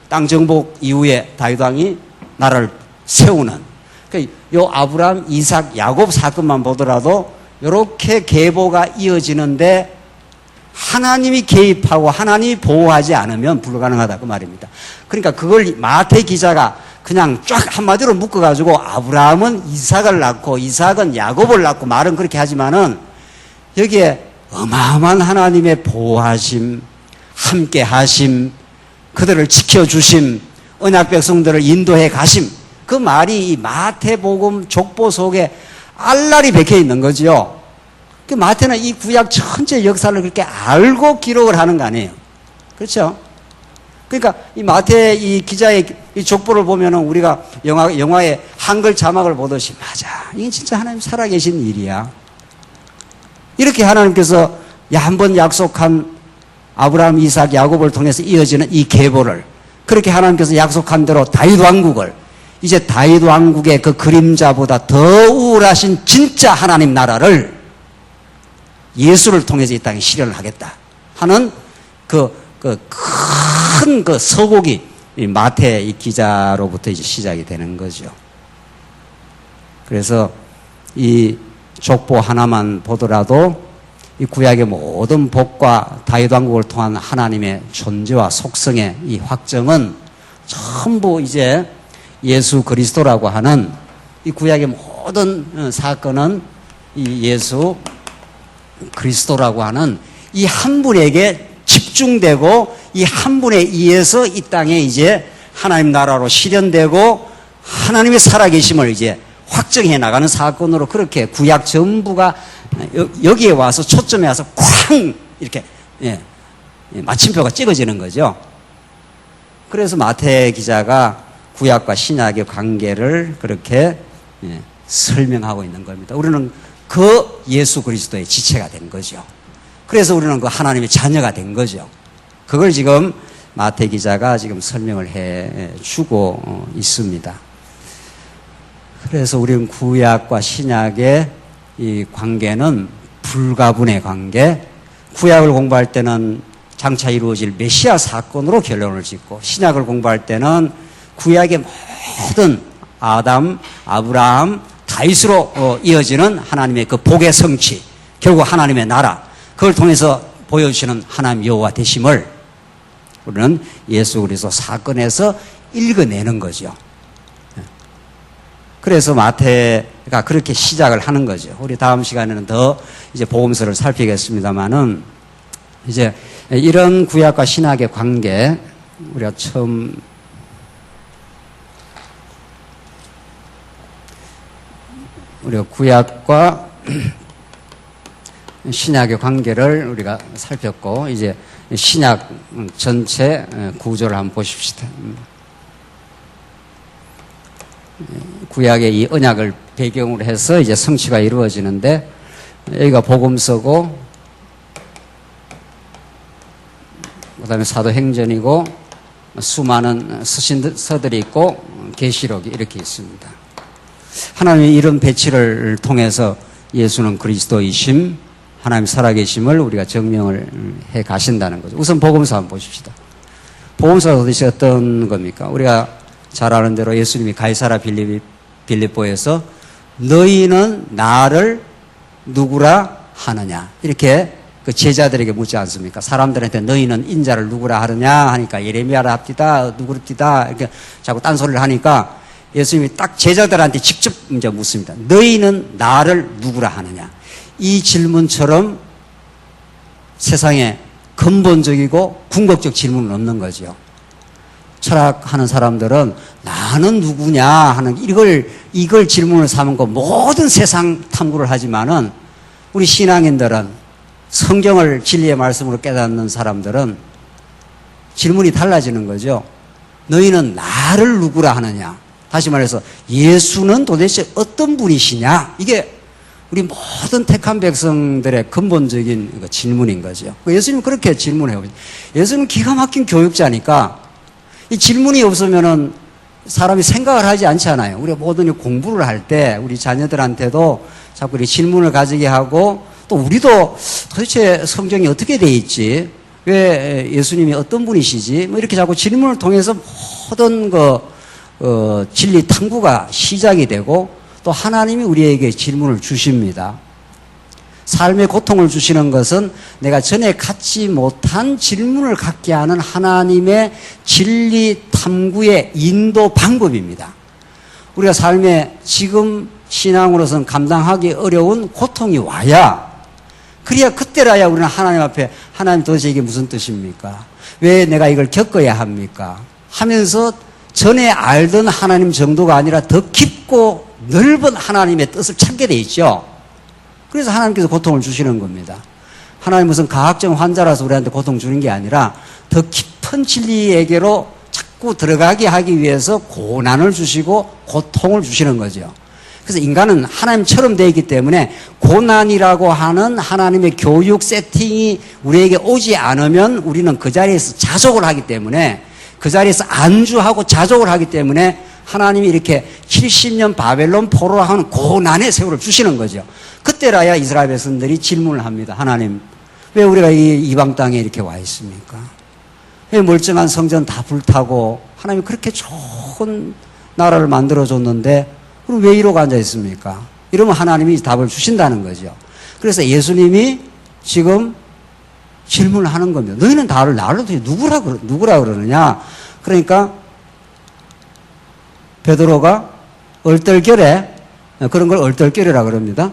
땅 정복 이후에 다윗 왕이 나라를 세우는. 그러니까 요 아브라함, 이삭, 야곱 사건만 보더라도 이렇게 계보가 이어지는데 하나님이 개입하고 하나님이 보호하지 않으면 불가능하다, 그 말입니다. 그러니까 그걸 마태 기자가 그냥 쫙 한마디로 묶어가지고 아브라함은 이삭을 낳고 이삭은 야곱을 낳고 말은 그렇게 하지만은 여기에 어마어마한 하나님의 보호하심, 함께 하심, 그들을 지켜주심, 언약 백성들을 인도해 가심, 그 말이 이 마태복음 족보 속에 알랄이 박혀 있는 거죠. 그 마태는 이 구약 전체 역사를 그렇게 알고 기록을 하는 거 아니에요. 그렇죠? 그러니까 이 마태 이 기자의 이 족보를 보면은 우리가 영화의 한글 자막을 보듯이, 맞아, 이게 진짜 하나님 살아계신 일이야. 이렇게 하나님께서 한번 약속한 아브라함, 이삭, 야곱을 통해서 이어지는 이 계보를, 그렇게 하나님께서 약속한 대로 다윗 왕국을, 이제 다윗 왕국의 그 그림자보다 더 우월하신 진짜 하나님 나라를 예수를 통해서 이 땅에 실현을 하겠다 하는 큰 서곡이 마태 이 기자로부터 이제 시작이 되는 거죠. 그래서 이 족보 하나만 보더라도 이 구약의 모든 복과 다윗 왕국을 통한 하나님의 존재와 속성의 이 확정은 전부 이제 예수 그리스도라고 하는 이 구약의 모든 사건은 이 예수 그리스도라고 하는 이 한 분에게 집중되고 이 한 분에 의해서 이 땅에 이제 하나님 나라로 실현되고 하나님의 살아계심을 이제 확정해 나가는 사건으로 그렇게 구약 전부가 여기에 와서 초점에 와서 쾅 이렇게 마침표가 찍어지는 거죠. 그래서 마태 기자가 구약과 신약의 관계를 그렇게 설명하고 있는 겁니다. 우리는 그 예수 그리스도의 지체가 된 거죠. 그래서 우리는 그 하나님의 자녀가 된 거죠. 그걸 지금 마태 기자가 지금 설명을 해 주고 있습니다. 그래서 우리는 구약과 신약의 이 관계는 불가분의 관계, 구약을 공부할 때는 장차 이루어질 메시아 사건으로 결론을 짓고 신약을 공부할 때는 구약의 모든 아담, 아브라함, 다윗으로 이어지는 하나님의 그 복의 성취, 결국 하나님의 나라, 그걸 통해서 보여주시는 하나님 여호와 되심을 우리는 예수 그리스도 사건에서 읽어내는 거죠. 그래서 마태가 그렇게 시작을 하는 거죠. 우리 다음 시간에는 더 이제 복음서를 살피겠습니다만은 이제 이런 구약과 신약의 관계, 우리가 처음 우리가 구약과 신약의 관계를 우리가 살폈고 이제 신약 전체 구조를 한번 보십시다. 구약의 이 언약을 배경으로 해서 이제 성취가 이루어지는데 여기가 복음서고 그다음에 사도행전이고 수많은 서신서들이 있고 계시록이 이렇게 있습니다. 하나님의 이런 배치를 통해서 예수는 그리스도이심, 하나님 살아계심을 우리가 증명을 해 가신다는 거죠. 우선 복음서 한번 보십시다. 복음서가 도대체 어떤 겁니까? 우리가 잘 아는 대로 예수님이 가이사라 빌립보에서 너희는 나를 누구라 하느냐 이렇게 그 제자들에게 묻지 않습니까? 사람들한테 너희는 인자를 누구라 하느냐 하니까 예레미야라 합디다 누구랍디다 이렇게 자꾸 딴소리를 하니까 예수님이 딱 제자들한테 직접 이제 묻습니다. 너희는 나를 누구라 하느냐. 이 질문처럼 세상에 근본적이고 궁극적 질문은 없는 거죠. 철학하는 사람들은 나는 누구냐 하는 이걸 질문을 삼은 거 모든 세상 탐구를 하지만은 우리 신앙인들은 성경을 진리의 말씀으로 깨닫는 사람들은 질문이 달라지는 거죠. 너희는 나를 누구라 하느냐. 다시 말해서 예수는 도대체 어떤 분이시냐. 이게 우리 모든 택한 백성들의 근본적인 질문인 거죠. 예수님은 그렇게 질문해요. 예수님은 기가 막힌 교육자니까 이 질문이 없으면은 사람이 생각을 하지 않잖아요. 우리가 모든 공부를 할 때 우리 자녀들한테도 자꾸 질문을 가지게 하고 또 우리도 도대체 성경이 어떻게 돼 있지? 왜 예수님이 어떤 분이시지? 뭐 이렇게 자꾸 질문을 통해서 모든 진리 탐구가 시작이 되고 또 하나님이 우리에게 질문을 주십니다. 삶의 고통을 주시는 것은 내가 전에 갖지 못한 질문을 갖게 하는 하나님의 진리 탐구의 인도 방법입니다. 우리가 삶에 지금 신앙으로서는 감당하기 어려운 고통이 와야 그래야 그때라야 우리는 하나님 앞에 하나님 도대체 이게 무슨 뜻입니까? 왜 내가 이걸 겪어야 합니까? 하면서 전에 알던 하나님 정도가 아니라 더 깊고 넓은 하나님의 뜻을 찾게 돼 있죠. 그래서 하나님께서 고통을 주시는 겁니다. 하나님 무슨 과학적 환자라서 우리한테 고통 주는 게 아니라 더 깊은 진리에게로 자꾸 들어가게 하기 위해서 고난을 주시고 고통을 주시는 거죠. 그래서 인간은 하나님처럼 되어 있기 때문에 고난이라고 하는 하나님의 교육 세팅이 우리에게 오지 않으면 우리는 그 자리에서 자족을 하기 때문에 그 자리에서 안주하고 자족을 하기 때문에 하나님이 이렇게 70년 바벨론 포로로 하는 고난의 세월을 주시는 거죠. 그때라야 이스라엘 백성들이 질문을 합니다. 하나님, 왜 우리가 이 이방 땅에 이렇게 와 있습니까? 왜 멀쩡한 성전 다 불타고 하나님이 그렇게 좋은 나라를 만들어줬는데 그럼 왜 이러고 앉아 있습니까? 이러면 하나님이 답을 주신다는 거죠. 그래서 예수님이 지금 질문을 하는 겁니다. 너희는 나를 도대체 누구라 그러느냐? 그러니까 베드로가 얼떨결에 그런 걸 얼떨결이라 그럽니다.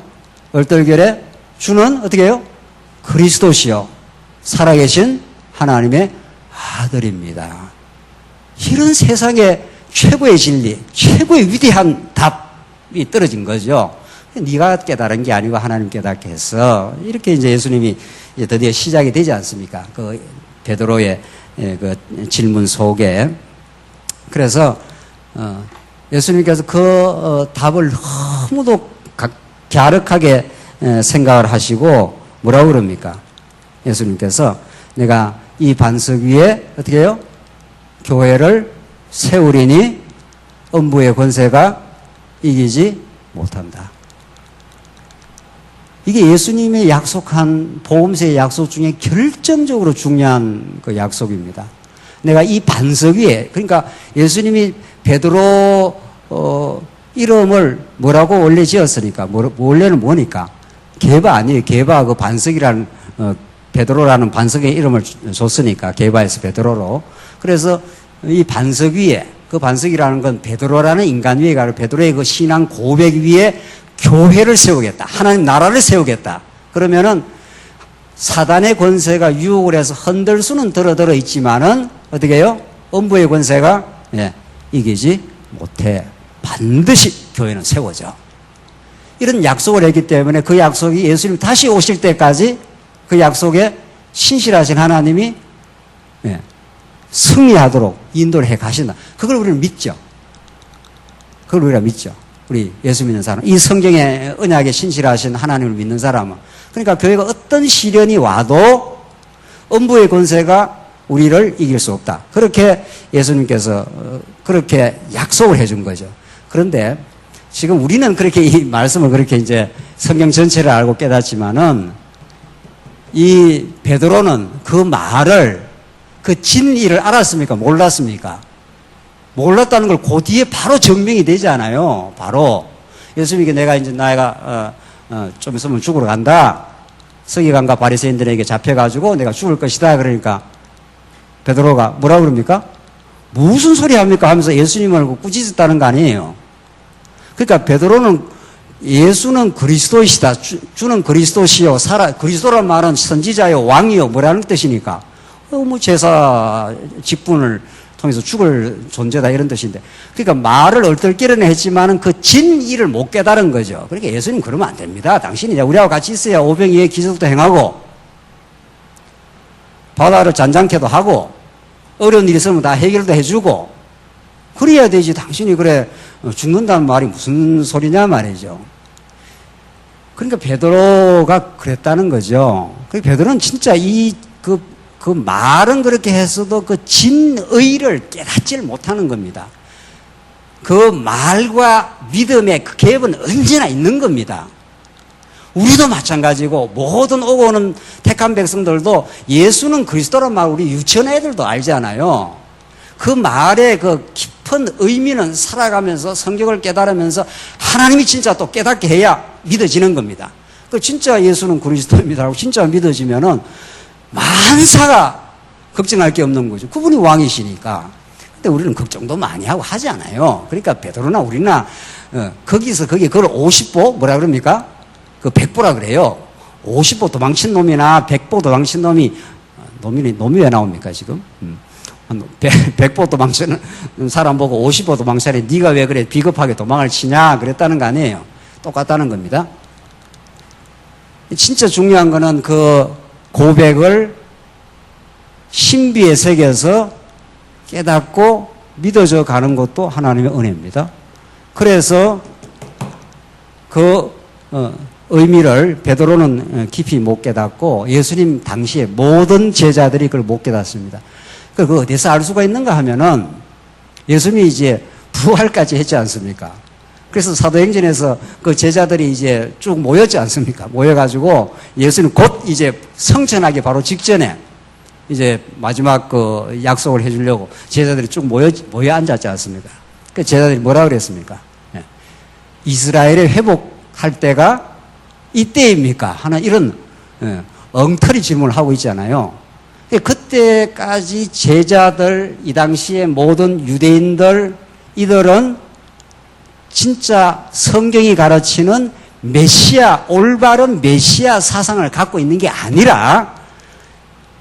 얼떨결에 주는 어떻게 해요? 그리스도시요 살아계신 하나님의 아들입니다. 이런 세상의 최고의 진리, 최고의 위대한 답이 떨어진 거죠. 네가 깨달은 게 아니고 하나님 깨닫게 해서 이렇게 이제 예수님이 이제 드디어 시작이 되지 않습니까? 그 베드로의 그 질문 속에. 그래서 예수님께서 그 답을 너무도 갸륵하게 생각을 하시고 뭐라고 그럽니까? 예수님께서 내가 이 반석 위에 어떻게 해요? 교회를 세우리니 음부의 권세가 이기지 못한다. 이게 예수님의 약속한 보험세의 약속 중에 결정적으로 중요한 그 약속입니다. 내가 이 반석 위에, 그러니까 예수님이 베드로 이름을 뭐라고 원래 지었으니까, 원래는 뭐니까? 게바 아니에요. 게바 그 반석이라는 베드로라는 반석의 이름을 줬으니까 게바에서 베드로로. 그래서 이 반석 위에, 그 반석이라는 건 베드로라는 인간 위에가 아니라 베드로의 그 신앙 고백 위에 교회를 세우겠다. 하나님 나라를 세우겠다. 그러면은 사단의 권세가 유혹을 해서 흔들 수는 들어 있지만은 어떻게 해요? 음부의 권세가 이기지 못해. 반드시 교회는 세워져. 이런 약속을 했기 때문에 그 약속이 예수님 다시 오실 때까지 그 약속에 신실하신 하나님이 승리하도록 인도를 해 가신다. 그걸 우리는 믿죠. 그걸 우리가 믿죠. 우리 예수 믿는 사람, 이 성경의 언약에 신실하신 하나님을 믿는 사람은. 그러니까 교회가 어떤 시련이 와도 음부의 권세가 우리를 이길 수 없다. 그렇게 예수님께서 그렇게 약속을 해준 거죠. 그런데 지금 우리는 그렇게 이 말씀을 그렇게 이제 성경 전체를 알고 깨닫지만은 이 베드로는 그 말을 그 진리를 알았습니까? 몰랐습니까? 몰랐다는 걸 그 뒤에 바로 증명이 되잖아요. 바로 예수님께 내가 이제 나이가 좀 있으면 죽으러 간다. 서기관과 바리새인들에게 잡혀가지고 내가 죽을 것이다. 그러니까 베드로가 뭐라고 그럽니까? 무슨 소리 합니까? 하면서 예수님을 꾸짖었다는 거 아니에요. 그러니까 베드로는 예수는 그리스도이시다. 주는 그리스도시요. 그리스도란 말은 선지자요, 왕이요, 뭐라는 뜻이니까. 뭐 제사 직분을 통해서 죽을 존재다 이런 뜻인데. 그러니까 말을 얼떨결에는 했지만은 그 진리를 못 깨달은 거죠. 그러니까 예수님 그러면 안 됩니다. 당신이 우리하고 같이 있어야 오병이의 기적도 행하고 바다를 잔잔케도 하고 어려운 일이 있으면 다 해결도 해주고 그래야 되지. 당신이 그래 죽는다는 말이 무슨 소리냐 말이죠. 그러니까 베드로가 그랬다는 거죠. 베드로는 진짜 그 말은 그렇게 했어도 그 진의를 깨닫지를 못하는 겁니다. 그 말과 믿음의 그 갭은 언제나 있는 겁니다. 우리도 마찬가지고 모든 오고 오는 택한 백성들도 예수는 그리스도란 말 우리 유치원 애들도 알잖아요. 그 말의 그 깊은 의미는 살아가면서 성경을 깨달으면서 하나님이 진짜 또 깨닫게 해야 믿어지는 겁니다. 그 진짜 예수는 그리스도입니다라고 진짜 믿어지면은 만사가 걱정할 게 없는 거죠. 그분이 왕이시니까. 근데 우리는 걱정도 많이 하고 하지 않아요. 그러니까 베드로나 우리나 거기서 그걸 50보 뭐라 그럽니까? 그 100보라 그래요. 50보 도망친 놈이나 100보 도망친 놈이 왜 나옵니까 지금? 100보 도망치는 사람 보고 50보 도망치니 네가 왜 그래 비겁하게 도망을 치냐 그랬다는 거 아니에요. 똑같다는 겁니다. 진짜 중요한 거는 그 고백을 신비의 세계에서 깨닫고 믿어져 가는 것도 하나님의 은혜입니다. 그래서 그 의미를 베드로는 깊이 못 깨닫고 예수님 당시에 모든 제자들이 그걸 못 깨닫습니다. 그걸 어디서 알 수가 있는가 하면은 예수님이 이제 부활까지 했지 않습니까? 그래서 사도행전에서 그 제자들이 이제 쭉 모였지 않습니까? 모여가지고 예수님 곧 이제 성천하기 바로 직전에 이제 마지막 그 약속을 해주려고 제자들이 쭉 모여 앉았지 않습니까? 그 제자들이 뭐라 그랬습니까? 이스라엘을 회복할 때가 이때입니까? 하는 이런 엉터리 질문을 하고 있잖아요. 그때까지 제자들, 이 당시에 모든 유대인들, 이들은 진짜 성경이 가르치는 메시아, 올바른 메시아 사상을 갖고 있는 게 아니라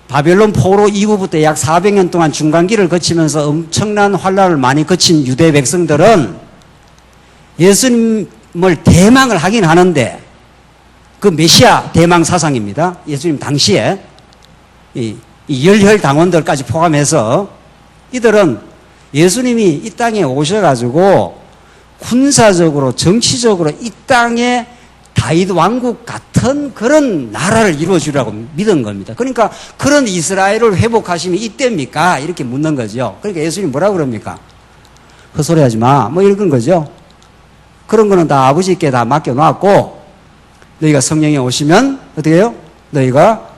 바벨론 포로 이후부터 약 400년 동안 중간기를 거치면서 엄청난 환란을 많이 거친 유대 백성들은 예수님을 대망을 하긴 하는데 그 메시아 대망 사상입니다. 예수님 당시에 이 열혈 당원들까지 포함해서 이들은 예수님이 이 땅에 오셔가지고 군사적으로 정치적으로 이 땅에 다윗 왕국 같은 그런 나라를 이루어주려고 믿은 겁니다. 그러니까 그런 이스라엘을 회복하시면 이때입니까? 이렇게 묻는 거죠. 그러니까 예수님 뭐라 그럽니까? 헛소리하지 마. 뭐 이런 거죠. 그런 거는 다 아버지께 다 맡겨놨고 너희가 성령에 오시면 어떻게 해요? 너희가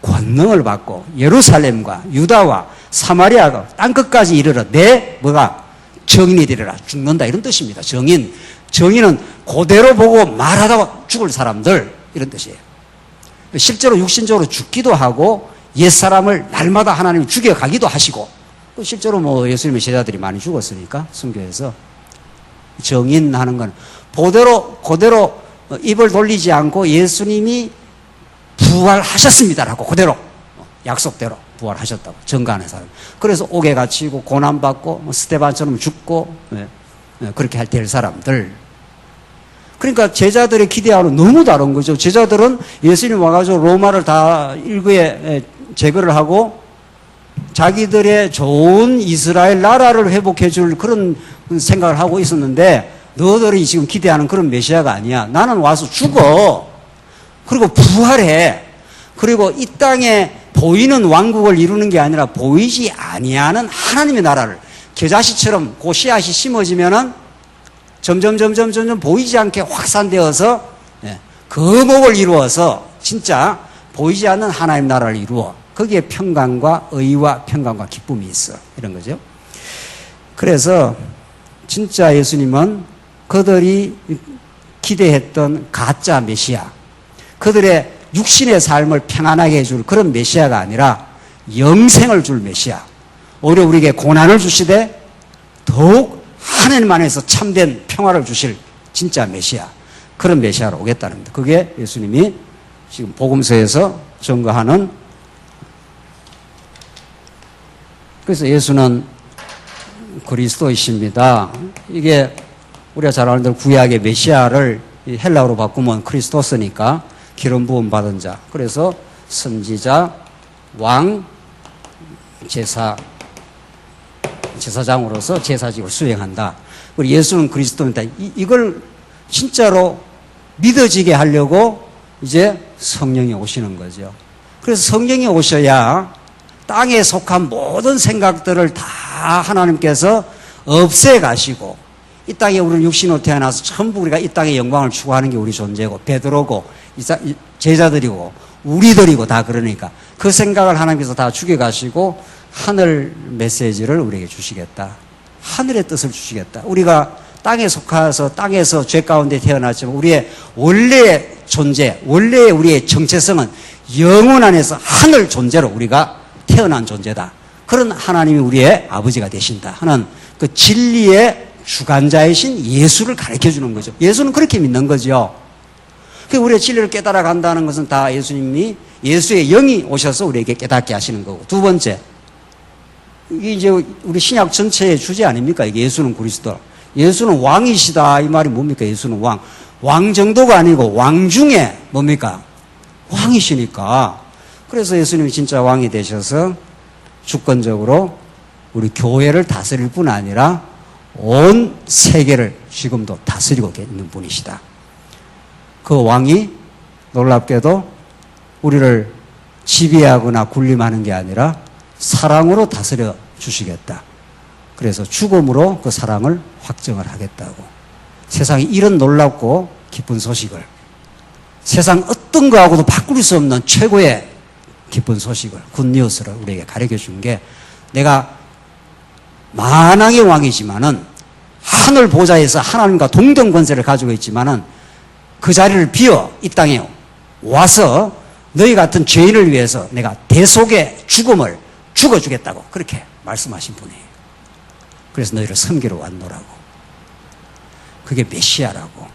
권능을 받고 예루살렘과 유다와 사마리아가 땅끝까지 이르러 내 뭐가 정인이 되리라. 죽는다 이런 뜻입니다. 정인은 그대로 보고 말하다가 죽을 사람들 이런 뜻이에요. 실제로 육신적으로 죽기도 하고 옛사람을 날마다 하나님이 죽여가기도 하시고 실제로 뭐 예수님의 제자들이 많이 죽었으니까 순교해서 정인하는 건 그대로 입을 돌리지 않고 예수님이 부활하셨습니다라고 그대로 약속대로 부활하셨다고 증거하는 사람. 그래서 옥에 갇히고 고난받고 스데반처럼 죽고 그렇게 될 사람들. 그러니까 제자들의 기대하고는 너무 다른 거죠. 제자들은 예수님 와가지고 로마를 다 일부에 제거를 하고 자기들의 좋은 이스라엘 나라를 회복해 줄 그런 생각을 하고 있었는데 너희들이 지금 기대하는 그런 메시아가 아니야. 나는 와서 죽어. 그리고 부활해. 그리고 이 땅에 보이는 왕국을 이루는 게 아니라 보이지 아니하는 하나님의 나라를 겨자씨처럼 그 씨앗이 심어지면은 점점 보이지 않게 확산되어서 거목을 이루어서 진짜 보이지 않는 하나님 나라를 이루어 거기에 평강과 의와 평강과 기쁨이 있어. 이런 거죠. 그래서 진짜 예수님은 그들이 기대했던 가짜 메시아, 그들의 육신의 삶을 평안하게 해줄 그런 메시아가 아니라 영생을 줄 메시아, 오히려 우리에게 고난을 주시되 더욱 하나님 안에서 참된 평화를 주실 진짜 메시아, 그런 메시아로 오겠다는 겁니다. 그게 예수님이 지금 복음서에서 증거하는. 그래서 예수는 그리스도이십니다. 이게 우리가 잘 아는 대로 구약의 메시아를 헬라어로 바꾸면 크리스토스니까 기름 부음 받은 자. 그래서 선지자, 왕, 제사장으로서 제사직을 수행한다. 우리 예수는 그리스도입니다. 이걸 진짜로 믿어지게 하려고 이제 성령이 오시는 거죠. 그래서 성령이 오셔야 땅에 속한 모든 생각들을 다 하나님께서 없애가시고 이 땅에 우리는 육신으로 태어나서 전부 우리가 이 땅의 영광을 추구하는 게 우리 존재고 베드로고 제자들이고 우리들이고 다 그러니까 그 생각을 하나님께서 다 죽여가시고 하늘 메시지를 우리에게 주시겠다. 하늘의 뜻을 주시겠다. 우리가 땅에 속해서 땅에서 죄 가운데 태어났지만 우리의 원래의 존재, 원래의 우리의 정체성은 영혼 안에서 하늘 존재로 우리가 태어난 존재다. 그런 하나님이 우리의 아버지가 되신다 하는 그 진리의 주관자이신 예수를 가르쳐 주는 거죠. 예수는 그렇게 믿는 거죠. 우리의 진리를 깨달아 간다는 것은 다 예수님이 예수의 영이 오셔서 우리에게 깨닫게 하시는 거고. 두 번째, 이게 이제 우리 신약 전체의 주제 아닙니까? 이게 예수는 그리스도. 예수는 왕이시다. 이 말이 뭡니까? 예수는 왕. 왕 정도가 아니고 왕 중에 뭡니까? 왕이시니까. 그래서 예수님이 진짜 왕이 되셔서 주권적으로 우리 교회를 다스릴 뿐 아니라 온 세계를 지금도 다스리고 있는 분이시다. 그 왕이 놀랍게도 우리를 지배하거나 군림하는 게 아니라 사랑으로 다스려 주시겠다. 그래서 죽음으로 그 사랑을 확정을 하겠다고. 세상에 이런 놀랍고 기쁜 소식을, 세상 어떤 거하고도 바꿀 수 없는 최고의 기쁜 소식을, 굿뉴스를 우리에게 가르쳐 준 게, 내가 만왕의 왕이지만은 하늘 보좌에서 하나님과 동등 권세를 가지고 있지만은 그 자리를 비워 이 땅에 와서 너희 같은 죄인을 위해서 내가 대속의 죽음을 죽어주겠다고 그렇게 말씀하신 분이에요. 그래서 너희를 섬기러 왔노라고. 그게 메시아라고.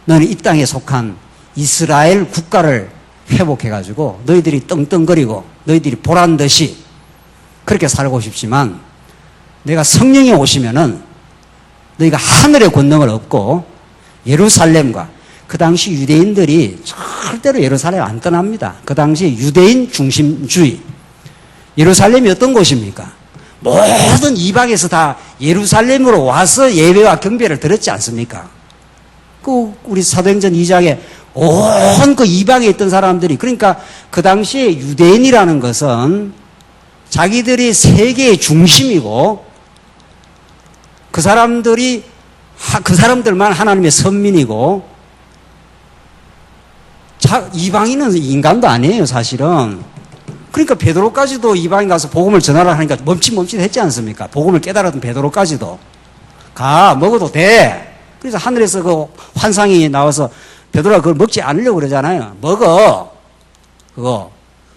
너는 이 땅에 속한 이스라엘 국가를 회복해가지고 너희들이 떵떵거리고 너희들이 보란 듯이 그렇게 살고 싶지만 내가 성령이 오시면은 너희가 하늘의 권능을 얻고 예루살렘과 그 당시 유대인들이 절대로 예루살렘 안 떠납니다. 그 당시 유대인 중심주의. 예루살렘이 어떤 곳입니까? 모든 이방에서 다 예루살렘으로 와서 예배와 경배를 드렸지 않습니까? 그 우리 사도행전 2장에 온 그 이방에 있던 사람들이, 그러니까 그 당시에 유대인이라는 것은 자기들이 세계의 중심이고 그 사람들만 하나님의 선민이고, 이방인은 인간도 아니에요, 사실은. 그러니까 베드로까지도 이방인 가서 복음을 전하라 하니까 멈칫멈칫 했지 않습니까? 복음을 깨달았던 베드로까지도. 먹어도 돼. 그래서 하늘에서 그 환상이 나와서 베드로가 그걸 먹지 않으려고 그러잖아요. 먹어. 그거.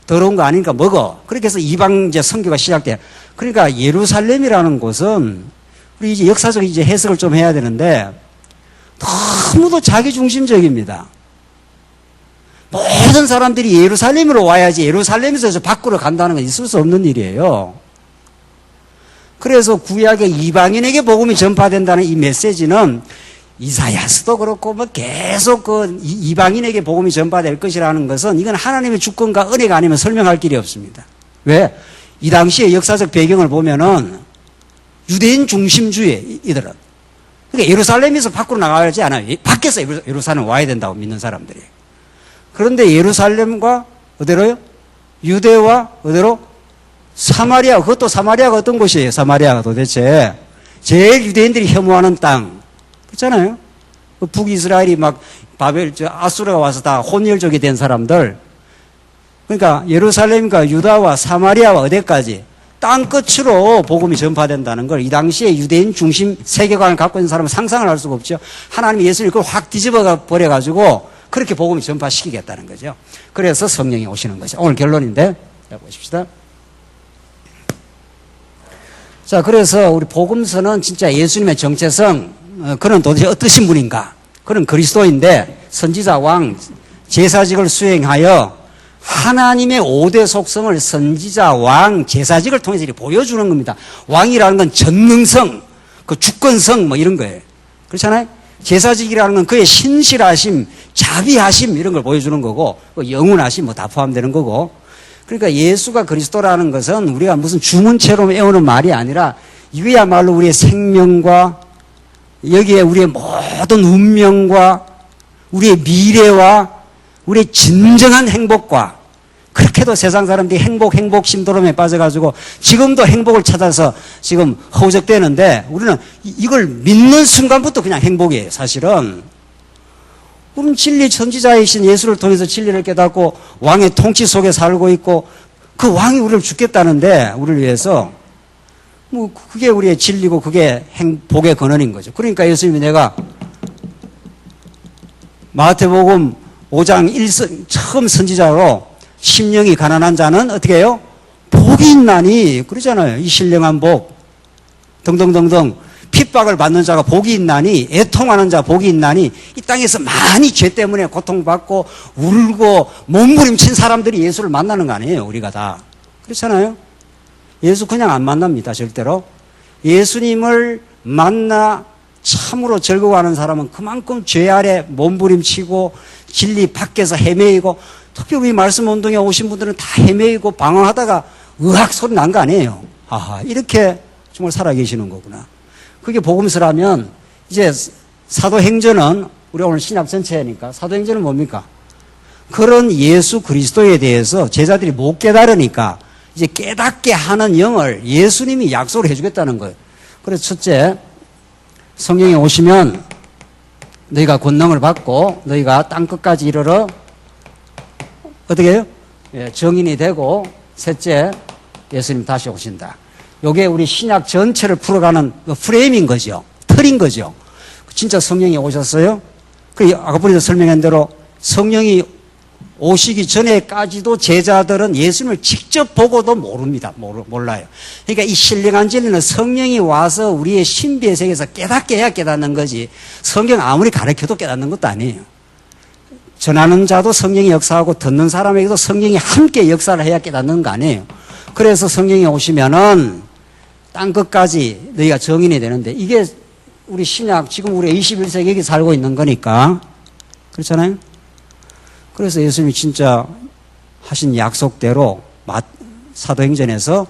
더러운 거 아니니까 먹어. 그렇게 해서 이방제 선교가 시작돼요. 그러니까 예루살렘이라는 곳은 우리 이제 역사적 이제 해석을 좀 해야 되는데 너무도 자기중심적입니다. 모든 사람들이 예루살렘으로 와야지 예루살렘에서 밖으로 간다는 건 있을 수 없는 일이에요. 그래서 구약의 이방인에게 복음이 전파된다는 이 메시지는 이사야서도 그렇고 뭐 계속 그 이방인에게 복음이 전파될 것이라는 것은 이건 하나님의 주권과 은혜가 아니면 설명할 길이 없습니다. 왜? 이 당시의 역사적 배경을 보면은 유대인 중심주의 이들은. 그러니까 예루살렘에서 밖으로 나가야지 않아요. 밖에서 예루살렘 와야 된다고 믿는 사람들이. 그런데 예루살렘과 어디로요? 유대와 어디로? 사마리아. 그것도 사마리아가 어떤 곳이에요? 사마리아가 도대체 제일 유대인들이 혐오하는 땅. 그렇잖아요. 북이스라엘이 막 아수르가 와서 다 혼혈족이 된 사람들. 그러니까 예루살렘과 유다와 사마리아와 어디까지 땅 끝으로 복음이 전파된다는 걸 이 당시에 유대인 중심 세계관을 갖고 있는 사람은 상상을 할 수가 없죠. 하나님이 예수를 그걸 확 뒤집어 버려가지고 그렇게 복음이 전파시키겠다는 거죠. 그래서 성령이 오시는 거죠. 오늘 결론인데, 자, 보십시다. 자, 그래서 우리 복음서는 진짜 예수님의 정체성, 그는 도대체 어떠신 분인가? 그는 그리스도인데 선지자 왕 제사직을 수행하여 하나님의 5대 속성을 선지자 왕 제사직을 통해서 이렇게 보여주는 겁니다. 왕이라는 건 전능성, 그 주권성 뭐 이런 거예요. 그렇잖아요? 제사직이라는 건 그의 신실하심, 자비하심 이런 걸 보여주는 거고, 영원하심 뭐 다 포함되는 거고. 그러니까 예수가 그리스도라는 것은 우리가 무슨 주문처럼 외우는 말이 아니라 이거야말로 우리의 생명과 여기에 우리의 모든 운명과 우리의 미래와 우리의 진정한 행복과, 그렇게도 세상 사람들이 행복 신도롬에 빠져가지고 지금도 행복을 찾아서 지금 허우적대는데 우리는 이걸 믿는 순간부터 그냥 행복이에요, 사실은. 우리는 진리 선지자이신 예수를 통해서 진리를 깨닫고 왕의 통치 속에 살고 있고 그 왕이 우리를 죽겠다는데 우리를 위해서 뭐 그게 우리의 진리고 그게 복의 근원인 거죠. 그러니까 예수님이 내가 마태복음 5장 1선 처음 선지자로 심령이 가난한 자는 어떻게 해요? 복이 있나니 그러잖아요. 이 신령한 복 등등등등 핍박을 받는 자가 복이 있나니, 애통하는 자 복이 있나니, 이 땅에서 많이 죄 때문에 고통받고 울고 몸부림친 사람들이 예수를 만나는 거 아니에요, 우리가 다. 그렇잖아요? 예수 그냥 안 만납니다, 절대로. 예수님을 만나 참으로 즐거워하는 사람은 그만큼 죄 아래 몸부림치고 진리 밖에서 헤매이고, 특히 우리 말씀 운동에 오신 분들은 다 헤매이고 방황하다가 으악 소리 난 거 아니에요. 아하, 이렇게 정말 살아계시는 거구나. 그게 복음서라면 이제 사도행전은 우리 오늘 신약 전체니까 사도행전은 뭡니까? 그런 예수 그리스도에 대해서 제자들이 못 깨달으니까 이제 깨닫게 하는 영을 예수님이 약속을 해주겠다는 거예요. 그래서 첫째, 성령이 오시면 너희가 권능을 받고 너희가 땅끝까지 이르러 어떻게 해요? 정인이 되고, 셋째, 예수님 다시 오신다. 요게 우리 신약 전체를 풀어가는 프레임인 거죠. 틀인 거죠. 진짜 성령이 오셨어요? 아까 우리도 설명한 대로 성령이 오시기 전에까지도 제자들은 예수님을 직접 보고도 모릅니다. 몰라요. 그러니까 이 신령한 진리는 성령이 와서 우리의 신비의 세계에서 깨닫게 해야 깨닫는 거지, 성경 아무리 가르쳐도 깨닫는 것도 아니에요. 전하는 자도 성령이 역사하고 듣는 사람에게도 성령이 함께 역사를 해야 깨닫는 거 아니에요. 그래서 성령이 오시면은 땅 끝까지 너희가 정인이 되는데, 이게 우리 신약, 지금 우리 21세기에 살고 있는 거니까. 그렇잖아요? 그래서 예수님이 진짜 하신 약속대로 사도행전에서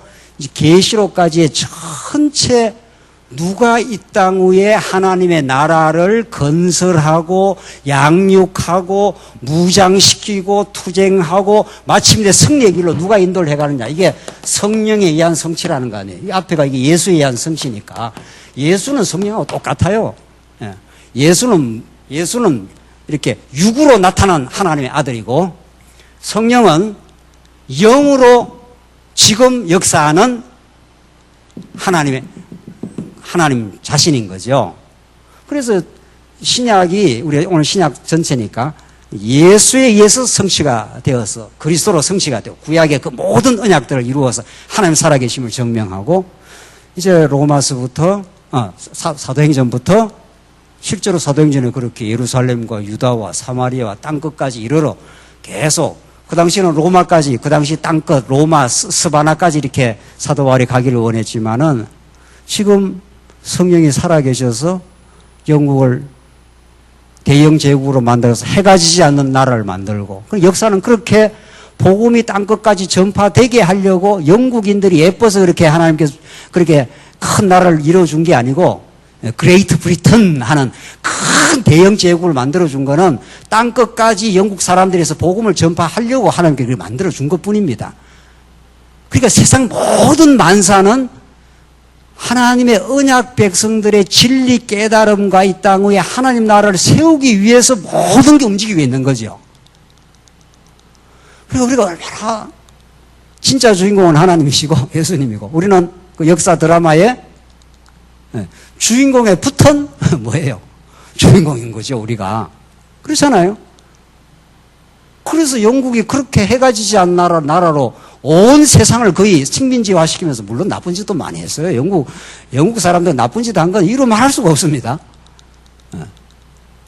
계시록까지의 전체 누가 이 땅 위에 하나님의 나라를 건설하고 양육하고 무장시키고 투쟁하고 마침내 승리의 길로 누가 인도를 해가느냐, 이게 성령에 의한 성취라는 거 아니에요. 이 앞에가 이게 예수에 의한 성취니까. 예수는 성령하고 똑같아요. 예수는 이렇게 육으로 나타난 하나님의 아들이고, 성령은 영으로 지금 역사하는 하나님 자신인 거죠. 그래서 신약이, 우리 오늘 신약 전체니까 예수에 의해서 성취가 되어서 그리스도로 성취가 되고, 구약의 그 모든 언약들을 이루어서 하나님 살아계심을 증명하고, 이제 로마서부터 사도행전부터 실제로 사도행전에 그렇게 예루살렘과 유다와 사마리아와 땅끝까지 이르러 계속, 그 당시에는 로마까지, 그 당시 땅끝 로마 스바나까지 이렇게 사도 바울이 가기를 원했지만은, 지금 성령이 살아계셔서 영국을 대영 제국으로 만들어서 해가 지지 않는 나라를 만들고, 역사는 그렇게 복음이 땅끝까지 전파되게 하려고 영국인들이 예뻐서 그렇게 하나님께서 그렇게 큰 나라를 이루어준 게 아니고, 그레이트 브리튼 하는 큰 대영 제국을 만들어준 거는 땅끝까지 영국 사람들에서 복음을 전파하려고 하나님께 그걸 만들어준 것 뿐입니다. 그러니까 세상 모든 만사는 하나님의 언약 백성들의 진리 깨달음과 이 땅 위에 하나님 나라를 세우기 위해서 모든 게 움직이고 있는 거죠. 그리고 우리가 얼마나 진짜 주인공은 하나님이시고 예수님이고, 우리는 그 역사 드라마의 주인공에 붙은 뭐예요? 주인공인 거죠, 우리가. 그렇잖아요? 그래서 영국이 그렇게 해가 지지 않는 나라로 온 세상을 거의 식민지화 시키면서, 물론 나쁜 짓도 많이 했어요. 영국 사람들 나쁜 짓 한 건 이루 말할 수가 없습니다.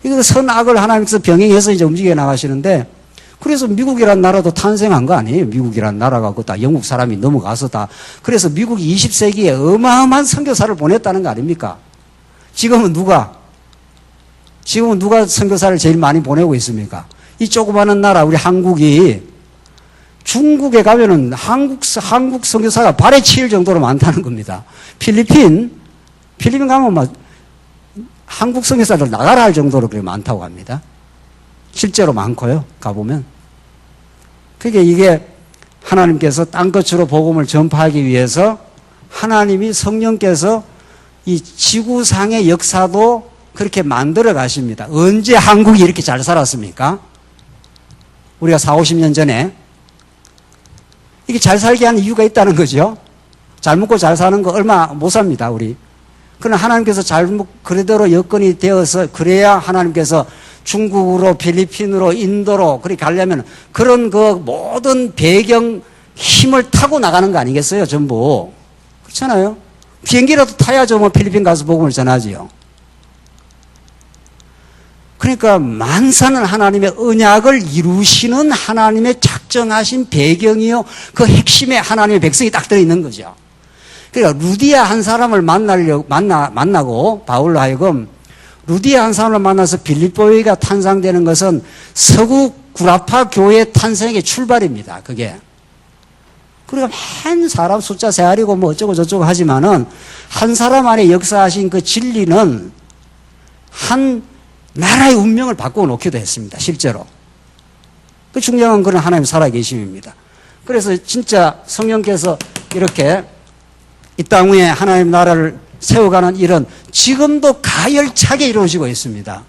이거 선악을 하나님께서 병행해서 이제 움직여 나가시는데, 그래서 미국이란 나라도 탄생한 거 아니에요. 미국이란 나라가 다 영국 사람이 넘어가서 다. 그래서 미국이 20세기에 어마어마한 선교사를 보냈다는 거 아닙니까? 지금은 누가 선교사를 제일 많이 보내고 있습니까? 이 조그마한 나라, 우리 한국이 중국에 가면은 한국 선교사가 발에 치일 정도로 많다는 겁니다. 필리핀 가면 막 한국 선교사들 나가라 할 정도로 그렇게 많다고 합니다. 실제로 많고요, 가보면. 그게 이게 하나님께서 땅끝으로 복음을 전파하기 위해서 하나님이 성령께서 이 지구상의 역사도 그렇게 만들어 가십니다. 언제 한국이 이렇게 잘 살았습니까? 우리가 40-50년 전에 이게 잘 살게 하는 이유가 있다는 거죠. 잘 먹고 잘 사는 거 얼마 못 삽니다, 우리. 그러나 하나님께서 그대로 여건이 되어서, 그래야 하나님께서 중국으로, 필리핀으로, 인도로 그렇게 가려면 그런 그 모든 배경 힘을 타고 나가는 거 아니겠어요, 전부. 그렇잖아요. 비행기라도 타야죠, 뭐 필리핀 가서 복음을 전하지요. 그러니까 만사는 하나님의 언약을 이루시는 하나님의 작정하신 배경이요, 그 핵심에 하나님의 백성이 딱 들어있는 거죠. 그러니까 루디아 한 사람을 만나고 바울로 하여금 루디아 한 사람을 만나서 빌립보교회가 탄생되는 것은 서구 구라파 교회 탄생의 출발입니다, 그게. 그러니까 한 사람 숫자 세알이고 뭐 어쩌고 저쩌고 하지만은 한 사람 안에 역사하신 그 진리는 한 나라의 운명을 바꾸어 놓기도 했습니다, 실제로. 그 중요한 것은 하나님 살아계심입니다. 그래서 진짜 성령께서 이렇게 이 땅 위에 하나님 나라를 세워가는 일은 지금도 가열차게 이루어지고 있습니다.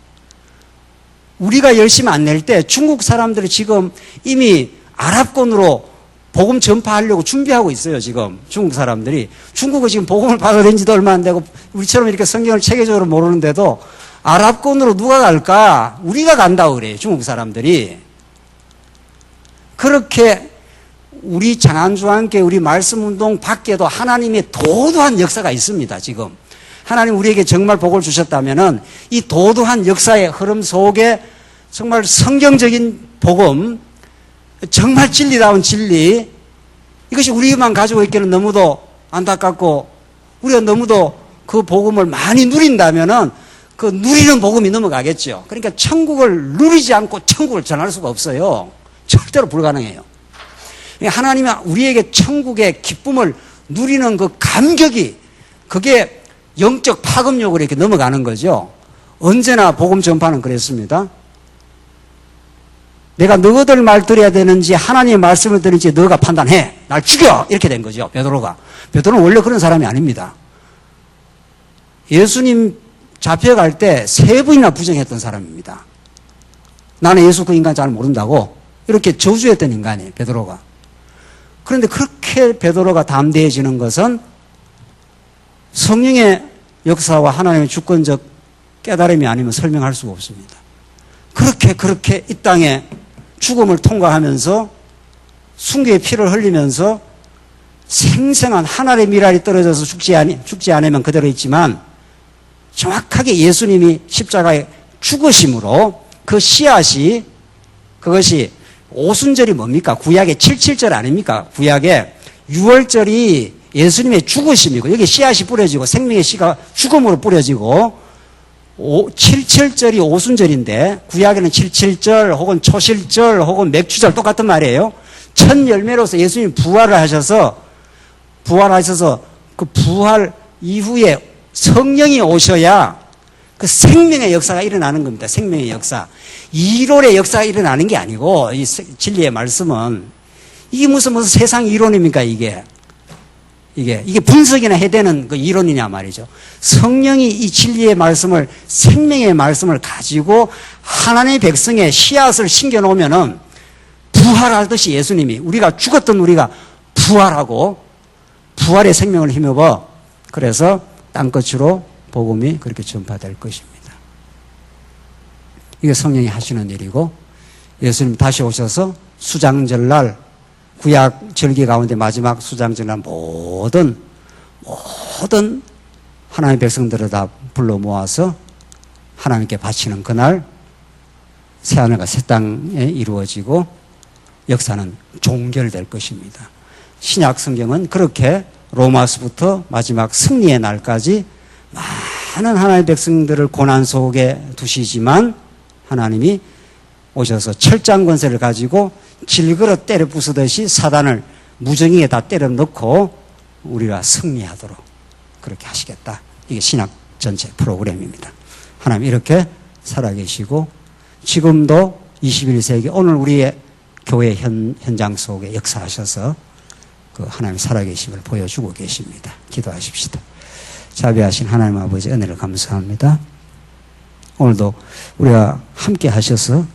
우리가 열심히 안 낼 때 중국 사람들이 지금 이미 아랍권으로 복음 전파하려고 준비하고 있어요, 지금. 중국 사람들이. 중국은 지금 복음을 받아들인 지도 얼마 안 되고 우리처럼 이렇게 성경을 체계적으로 모르는데도 아랍권으로 누가 갈까? 우리가 간다고 그래요, 중국 사람들이. 그렇게 우리 장안주한께 우리 말씀운동 밖에도 하나님의 도도한 역사가 있습니다, 지금. 하나님 우리에게 정말 복을 주셨다면은 이 도도한 역사의 흐름 속에 정말 성경적인 복음, 정말 진리다운 진리, 이것이 우리만 가지고 있기는 너무도 안타깝고 우리가 너무도 그 복음을 많이 누린다면은 그 누리는 복음이 넘어가겠죠. 그러니까 천국을 누리지 않고 천국을 전할 수가 없어요. 절대로 불가능해요. 하나님이 우리에게 천국의 기쁨을 누리는 그 감격이, 그게 영적 파급력으로 이렇게 넘어가는 거죠. 언제나 복음 전파는 그랬습니다. 내가 너희들 말 들어야 되는지 하나님의 말씀을 들을지 너가 판단해. 날 죽여! 이렇게 된 거죠, 베드로가. 베드로는 원래 그런 사람이 아닙니다. 예수님 잡혀갈 때 3번이나 부정했던 사람입니다. 나는 예수 그 인간 잘 모른다고 이렇게 저주했던 인간이에요, 베드로가. 그런데 그렇게 베드로가 담대해지는 것은 성령의 역사와 하나님의 주권적 깨달음이 아니면 설명할 수가 없습니다. 그렇게 이 땅에 죽음을 통과하면서 순교의 피를 흘리면서 생생한 하늘의 미랄이 떨어져서 죽지 않으면 그대로 있지만 정확하게 예수님이 십자가에 죽으심으로 그 씨앗이, 그것이 오순절이 뭡니까? 구약의 77절 아닙니까? 구약의 6월절이 예수님의 죽으심이고 여기 씨앗이 뿌려지고 생명의 씨가 죽음으로 뿌려지고 77절이 오순절인데 구약에는 77절 혹은 초실절 혹은 맥주절 똑같은 말이에요. 첫 열매로서 예수님이 부활하셔서 그 부활 이후에 성령이 오셔야 그 생명의 역사가 일어나는 겁니다. 생명의 역사. 이론의 역사가 일어나는 게 아니고 이 진리의 말씀은 이게 무슨 세상 이론입니까 이게 분석이나 해야 되는 그 이론이냐 말이죠. 성령이 이 진리의 말씀을, 생명의 말씀을 가지고 하나님의 백성의 씨앗을 심겨 놓으면은 부활하듯이 예수님이, 우리가 죽었던 우리가 부활하고 부활의 생명을 힘입어 그래서 땅끝으로 복음이 그렇게 전파될 것입니다. 이게 성령이 하시는 일이고 예수님 다시 오셔서 수장절날, 구약 절기 가운데 마지막 수장절날 모든 하나님의 백성들을 다 불러 모아서 하나님께 바치는 그날 새하늘과 새 땅에 이루어지고 역사는 종결될 것입니다. 신약 성경은 그렇게 로마서부터 마지막 승리의 날까지 많은 하나님의 백성들을 고난 속에 두시지만 하나님이 오셔서 철장 권세를 가지고 질그릇 때려 부수듯이 사단을 무정의에 다 때려 넣고 우리가 승리하도록 그렇게 하시겠다. 이게 신약 전체 프로그램입니다. 하나님 이렇게 살아계시고 지금도 21세기 오늘 우리의 교회 현장 속에 역사하셔서 그 하나님 살아계심을 보여주고 계십니다. 기도하십시다. 자비하신 하나님 아버지 은혜를 감사합니다. 오늘도 우리가 함께 하셔서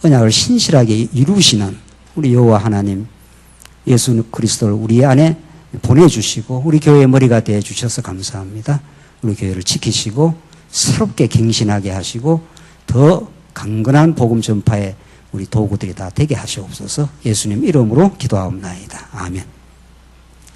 언약을 신실하게 이루시는 우리 여호와 하나님 예수 그리스도를 우리 안에 보내주시고 우리 교회의 머리가 되어주셔서 감사합니다. 우리 교회를 지키시고 새롭게 갱신하게 하시고 더 강건한 복음 전파에 우리 도구들이 다 되게 하시옵소서. 예수님 이름으로 기도하옵나이다. 아멘.